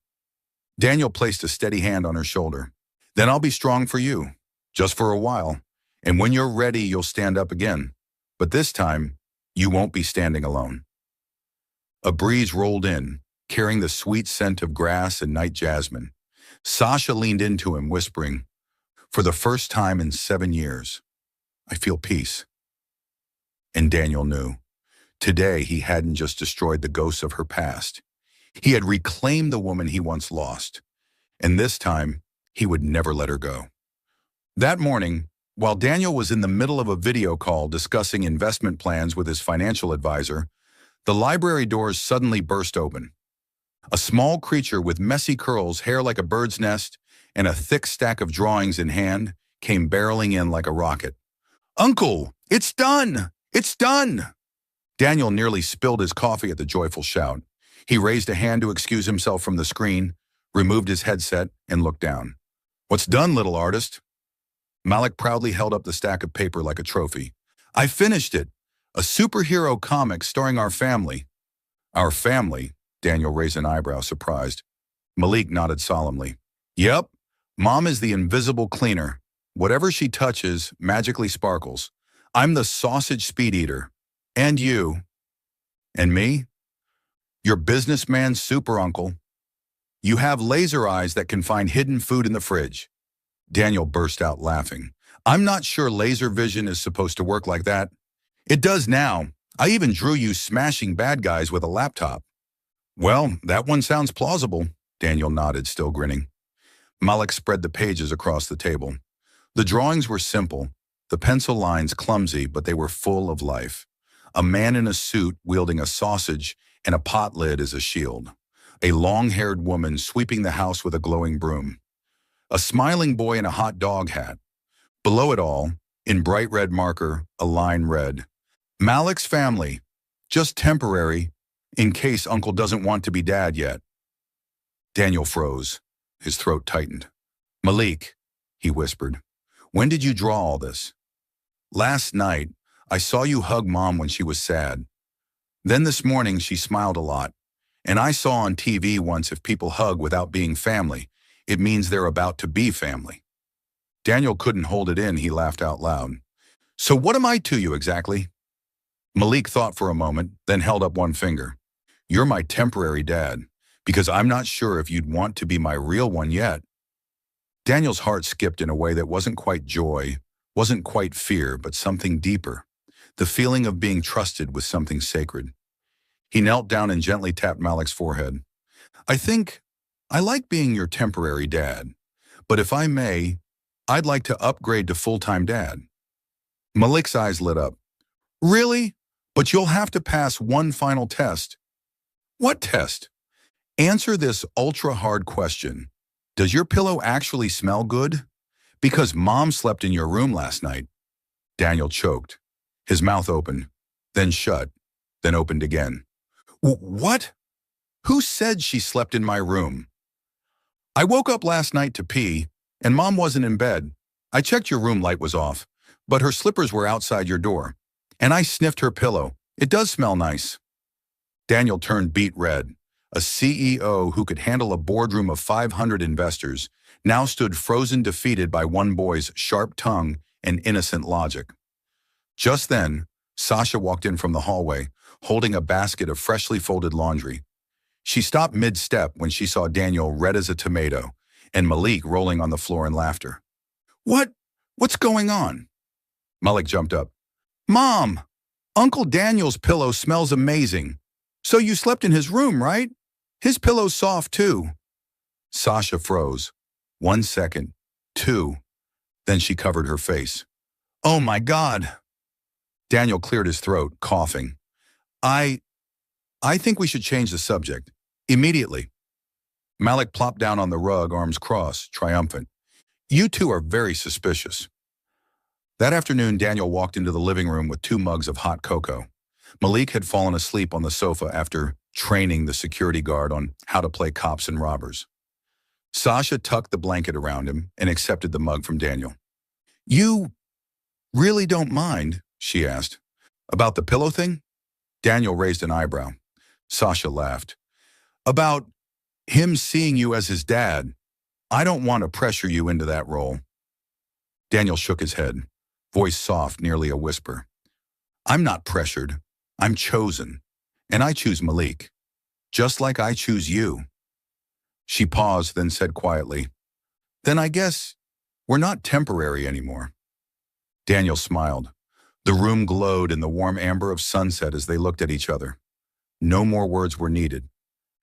Daniel placed a steady hand on her shoulder. "Then I'll be strong for you, just for a while, and when you're ready, you'll stand up again. But this time, you won't be standing alone." A breeze rolled in, carrying the sweet scent of grass and night jasmine. Sasha leaned into him, whispering, "For the first time in 7 years, I feel peace." And Daniel knew. Today, he hadn't just destroyed the ghosts of her past. He had reclaimed the woman he once lost. And this time, he would never let her go. That morning, while Daniel was in the middle of a video call discussing investment plans with his financial advisor, the library doors suddenly burst open. A small creature with messy curls, hair like a bird's nest, and a thick stack of drawings in hand came barreling in like a rocket. "Uncle, it's done! It's done!" Daniel nearly spilled his coffee at the joyful shout. He raised a hand to excuse himself from the screen, removed his headset, and looked down. "What's done, little artist?" Malik proudly held up the stack of paper like a trophy. "I finished it. A superhero comic starring our family." "Our family?" Daniel raised an eyebrow, surprised. Malik nodded solemnly. "Yep. Mom is the invisible cleaner. Whatever she touches magically sparkles. I'm the sausage speed eater. And you." "And me?" "Your businessman super uncle. You have laser eyes that can find hidden food in the fridge." Daniel burst out laughing. "I'm not sure laser vision is supposed to work like that." "It does now. I even drew you smashing bad guys with a laptop." "Well, that one sounds plausible." Daniel nodded, still grinning. Malik spread the pages across the table. The drawings were simple, the pencil lines clumsy, but they were full of life. A man in a suit wielding a sausage and a pot lid as a shield. A long-haired woman sweeping the house with a glowing broom. A smiling boy in a hot dog hat. Below it all, in bright red marker, a line read, Malik's family. Just temporary, in case Uncle doesn't want to be dad yet. Daniel froze. His throat tightened. Malik, he whispered, when did you draw all this? Last night, I saw you hug Mom when she was sad. Then this morning she smiled a lot. And I saw on TV once if people hug without being family, it means they're about to be family. Daniel couldn't hold it in, he laughed out loud. So what am I to you exactly? Malik thought for a moment, then held up one finger. You're my temporary dad, because I'm not sure if you'd want to be my real one yet. Daniel's heart skipped in a way that wasn't quite joy, wasn't quite fear, but something deeper. The feeling of being trusted with something sacred. He knelt down and gently tapped Malik's forehead. I think I like being your temporary dad, but if I may, I'd like to upgrade to full-time dad. Malik's eyes lit up. Really? But you'll have to pass one final test. What test? Answer this ultra-hard question. Does your pillow actually smell good? Because Mom slept in your room last night. Daniel choked. His mouth opened, then shut, then opened again. What? Who said she slept in my room? I woke up last night to pee, and Mom wasn't in bed. I checked your room light was off, but her slippers were outside your door. And I sniffed her pillow. It does smell nice. Daniel turned beet red. A CEO who could handle a boardroom of 500 investors now stood frozen defeated by one boy's sharp tongue and innocent logic. Just then, Sasha walked in from the hallway, holding a basket of freshly folded laundry. She stopped mid-step when she saw Daniel red as a tomato and Malik rolling on the floor in laughter. What's going on? Malik jumped up. Mom, Uncle Daniel's pillow smells amazing. So you slept in his room, right? His pillow's soft too. Sasha froze. 1 second, 2. Then she covered her face. Oh my God. Daniel cleared his throat, coughing. I think we should change the subject. Immediately. Malik plopped down on the rug, arms crossed, triumphant. You two are very suspicious. That afternoon, Daniel walked into the living room with 2 mugs of hot cocoa. Malik had fallen asleep on the sofa after training the security guard on how to play cops and robbers. Sasha tucked the blanket around him and accepted the mug from Daniel. You really don't mind, she asked. About the pillow thing? Daniel raised an eyebrow. Sasha laughed. About him seeing you as his dad. I don't want to pressure you into that role. Daniel shook his head, voice soft, nearly a whisper. I'm not pressured. I'm chosen. And I choose Malik. Just like I choose you. She paused, then said quietly, Then I guess we're not temporary anymore. Daniel smiled. The room glowed in the warm amber of sunset as they looked at each other. No more words were needed.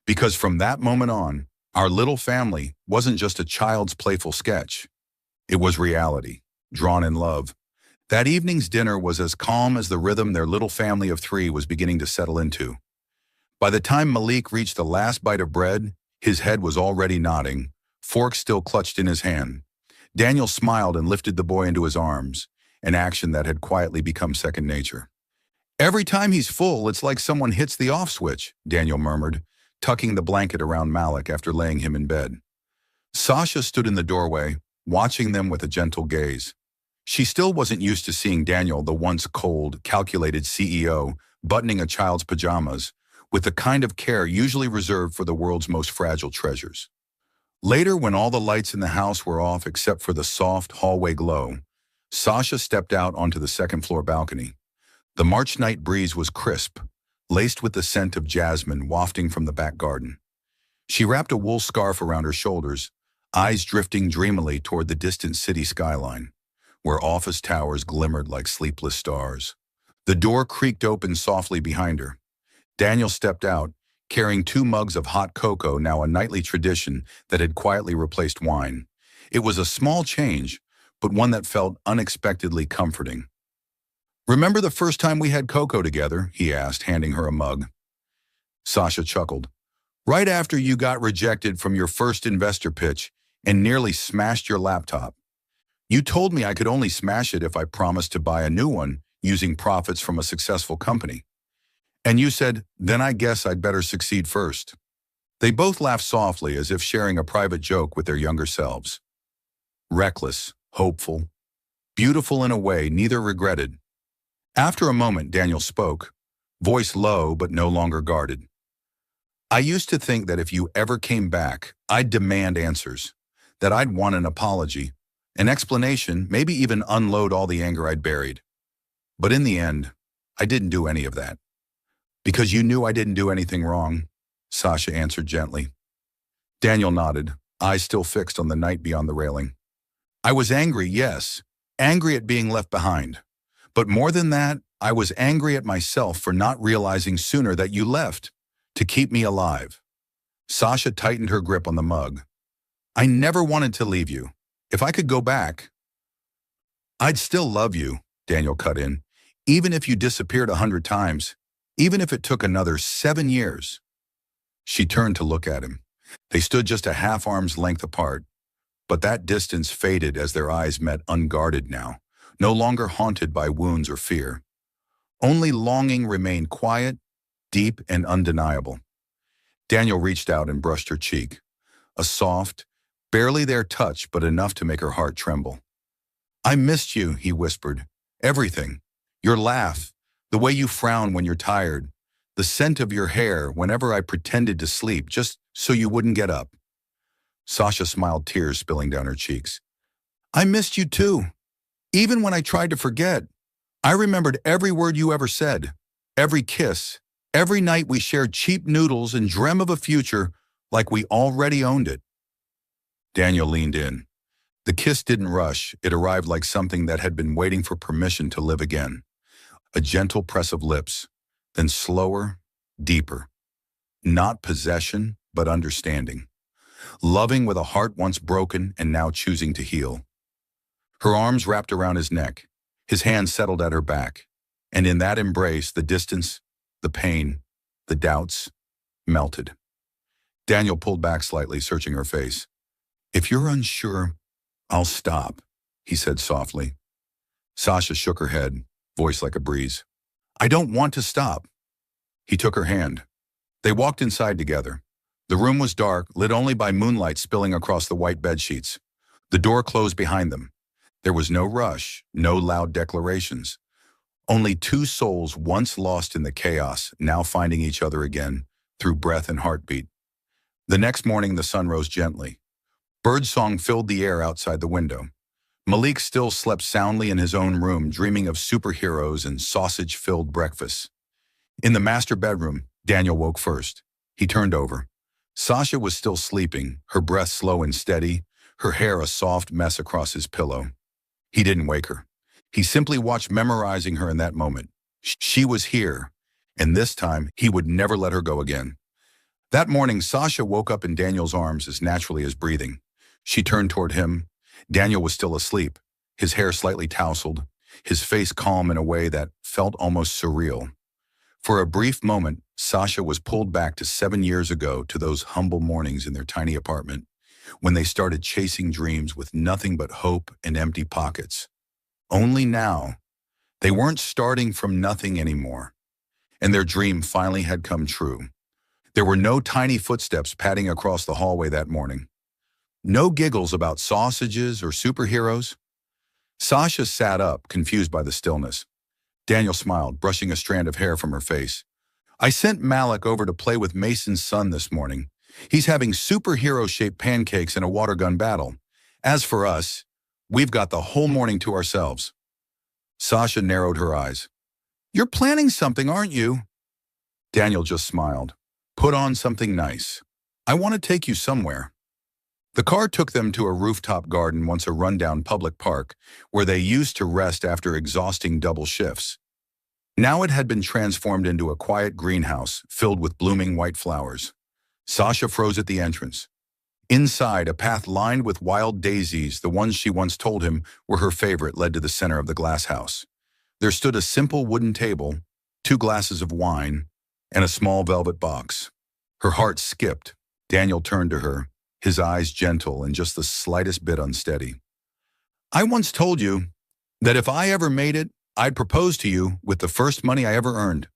Because from that moment on, our little family wasn't just a child's playful sketch. It was reality, drawn in love. That evening's dinner was as calm as the rhythm their little family of 3 was beginning to settle into. By the time Malik reached the last bite of bread, his head was already nodding, fork still clutched in his hand. Daniel smiled and lifted the boy into his arms, an action that had quietly become second nature. Every time he's full, it's like someone hits the off switch, Daniel murmured, tucking the blanket around Malik after laying him in bed. Sasha stood in the doorway, watching them with a gentle gaze. She still wasn't used to seeing Daniel, the once cold, calculated CEO, buttoning a child's pajamas, with the kind of care usually reserved for the world's most fragile treasures. Later, when all the lights in the house were off except for the soft hallway glow, Sasha stepped out onto the second-floor balcony. The March night breeze was crisp, laced with the scent of jasmine wafting from the back garden. She wrapped a wool scarf around her shoulders, eyes drifting dreamily toward the distant city skyline, where office towers glimmered like sleepless stars. The door creaked open softly behind her. Daniel stepped out, carrying 2 mugs of hot cocoa, now a nightly tradition that had quietly replaced wine. It was a small change, but one that felt unexpectedly comforting. Remember the first time we had cocoa together? He asked, handing her a mug. Sasha chuckled. Right after you got rejected from your first investor pitch and nearly smashed your laptop. You told me I could only smash it if I promised to buy a new one, using profits from a successful company. And you said, then I guess I'd better succeed first. They both laughed softly as if sharing a private joke with their younger selves. Reckless, hopeful, beautiful in a way neither regretted. After a moment, Daniel spoke, voice low but no longer guarded. I used to think that if you ever came back, I'd demand answers, that I'd want an apology, an explanation, maybe even unload all the anger I'd buried. But in the end, I didn't do any of that. Because you knew I didn't do anything wrong, Sasha answered gently. Daniel nodded, eyes still fixed on the night beyond the railing. I was angry, yes, angry at being left behind. But more than that, I was angry at myself for not realizing sooner that you left, to keep me alive. Sasha tightened her grip on the mug. I never wanted to leave you. If I could go back, I'd still love you, Daniel cut in, even if you disappeared 100 times, even if it took another 7 years. She turned to look at him. They stood just a half arm's length apart, but that distance faded as their eyes met unguarded now, no longer haunted by wounds or fear. Only longing remained quiet, deep, and undeniable. Daniel reached out and brushed her cheek, a soft, barely there touch but enough to make her heart tremble. I missed you, he whispered. Everything. Your laugh, the way you frown when you're tired, the scent of your hair whenever I pretended to sleep just so you wouldn't get up. Sasha smiled, tears spilling down her cheeks. I missed you too. Even when I tried to forget, I remembered every word you ever said, every kiss, every night we shared cheap noodles and dreamt of a future like we already owned it. Daniel leaned in. The kiss didn't rush. It arrived like something that had been waiting for permission to live again. A gentle press of lips, then slower, deeper. Not possession, but understanding. Loving with a heart once broken and now choosing to heal. Her arms wrapped around his neck. His hands settled at her back. And in that embrace, the distance, the pain, the doubts, melted. Daniel pulled back slightly, searching her face. If you're unsure, I'll stop, he said softly. Sasha shook her head, voice like a breeze. I don't want to stop. He took her hand. They walked inside together. The room was dark, lit only by moonlight spilling across the white bedsheets. The door closed behind them. There was no rush, no loud declarations. Only two souls once lost in the chaos, now finding each other again through breath and heartbeat. The next morning, the sun rose gently. Birdsong filled the air outside the window. Malik still slept soundly in his own room, dreaming of superheroes and sausage-filled breakfasts. In the master bedroom, Daniel woke first. He turned over. Sasha was still sleeping, her breath slow and steady, her hair a soft mess across his pillow. He didn't wake her. He simply watched, memorizing her in that moment. She was here, and this time he would never let her go again. That morning, Sasha woke up in Daniel's arms as naturally as breathing. She turned toward him. Daniel was still asleep, his hair slightly tousled, his face calm in a way that felt almost surreal. For a brief moment, Sasha was pulled back to 7 years ago, to those humble mornings in their tiny apartment, when they started chasing dreams with nothing but hope and empty pockets. Only now, they weren't starting from nothing anymore, and their dream finally had come true. There were no tiny footsteps padding across the hallway that morning. No giggles about sausages or superheroes. Sasha sat up, confused by the stillness. Daniel smiled, brushing a strand of hair from her face. I sent Malik over to play with Mason's son this morning. He's having superhero-shaped pancakes in a water gun battle. As for us, we've got the whole morning to ourselves. Sasha narrowed her eyes. You're planning something, aren't you? Daniel just smiled. Put on something nice. I want to take you somewhere. The car took them to a rooftop garden, once a rundown public park, where they used to rest after exhausting double shifts. Now it had been transformed into a quiet greenhouse filled with blooming white flowers. Sasha froze at the entrance. Inside, a path lined with wild daisies, the ones she once told him were her favorite, led to the center of the glass house. There stood a simple wooden table, 2 glasses of wine, and a small velvet box. Her heart skipped. Daniel turned to her, his eyes gentle and just the slightest bit unsteady. I once told you that if I ever made it, I'd propose to you with the first money I ever earned.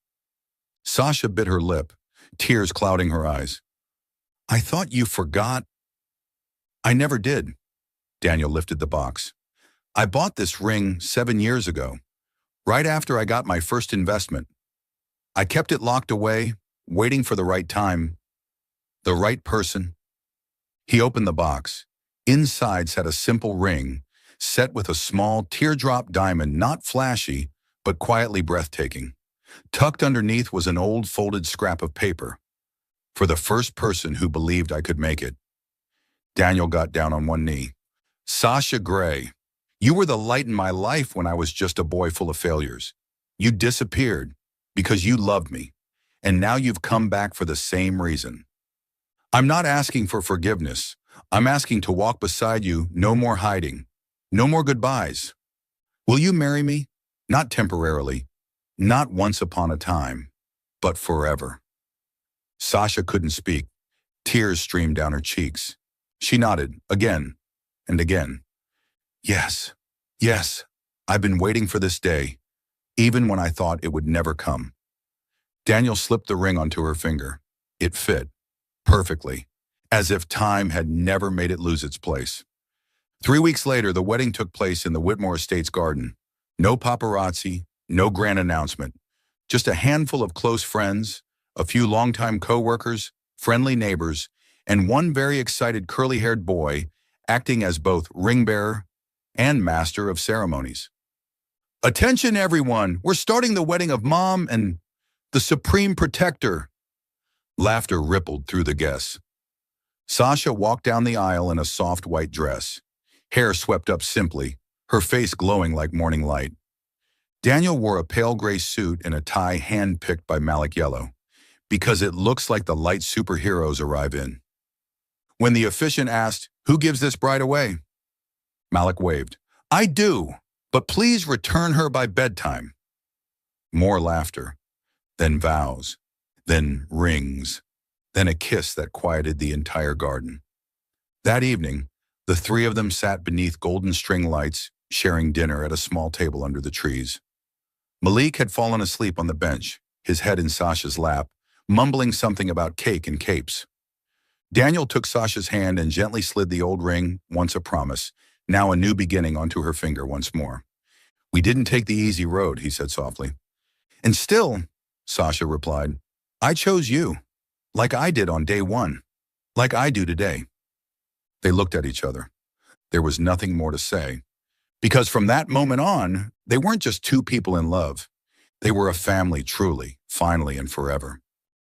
Sasha bit her lip, tears clouding her eyes. I thought you forgot. I never did. Daniel lifted the box. I bought this ring 7 years ago, right after I got my first investment. I kept it locked away, waiting for the right time, the right person. He opened the box. Inside sat a simple ring, set with a small teardrop diamond, not flashy, but quietly breathtaking. Tucked underneath was an old folded scrap of paper. For the first person who believed I could make it. Daniel got down on one knee. Sasha Gray, you were the light in my life when I was just a boy full of failures. You disappeared because you loved me, and now you've come back for the same reason. I'm not asking for forgiveness. I'm asking to walk beside you, no more hiding, no more goodbyes. Will you marry me? Not temporarily, not once upon a time, but forever. Sasha couldn't speak. Tears streamed down her cheeks. She nodded, again and again. Yes, yes, I've been waiting for this day, even when I thought it would never come. Daniel slipped the ring onto her finger. It fit, perfectly, as if time had never made it lose its place. 3 weeks later, the wedding took place in the Whitmore Estates garden. No paparazzi, no grand announcement. Just a handful of close friends, a few longtime co-workers, friendly neighbors, and one very excited curly-haired boy acting as both ring-bearer and master of ceremonies. Attention everyone, we're starting the wedding of Mom and the Supreme Protector. Laughter rippled through the guests. Sasha walked down the aisle in a soft white dress, hair swept up simply, her face glowing like morning light. Daniel wore a pale gray suit and a tie hand-picked by Malik Yellow, because it looks like the light superheroes arrive in. When the officiant asked, "Who gives this bride away?" Malik waved. "I do, but please return her by bedtime." More laughter, then vows, then rings, then a kiss that quieted the entire garden. That evening, the three of them sat beneath golden string lights, sharing dinner at a small table under the trees. Malik had fallen asleep on the bench, his head in Sasha's lap, mumbling something about cake and capes. Daniel took Sasha's hand and gently slid the old ring, once a promise, now a new beginning, onto her finger once more. "We didn't take the easy road," he said softly. "And still," Sasha replied, "I chose you, like I did on day one, like I do today." They looked at each other. There was nothing more to say, because from that moment on, they weren't just two people in love. They were a family, truly, finally and forever.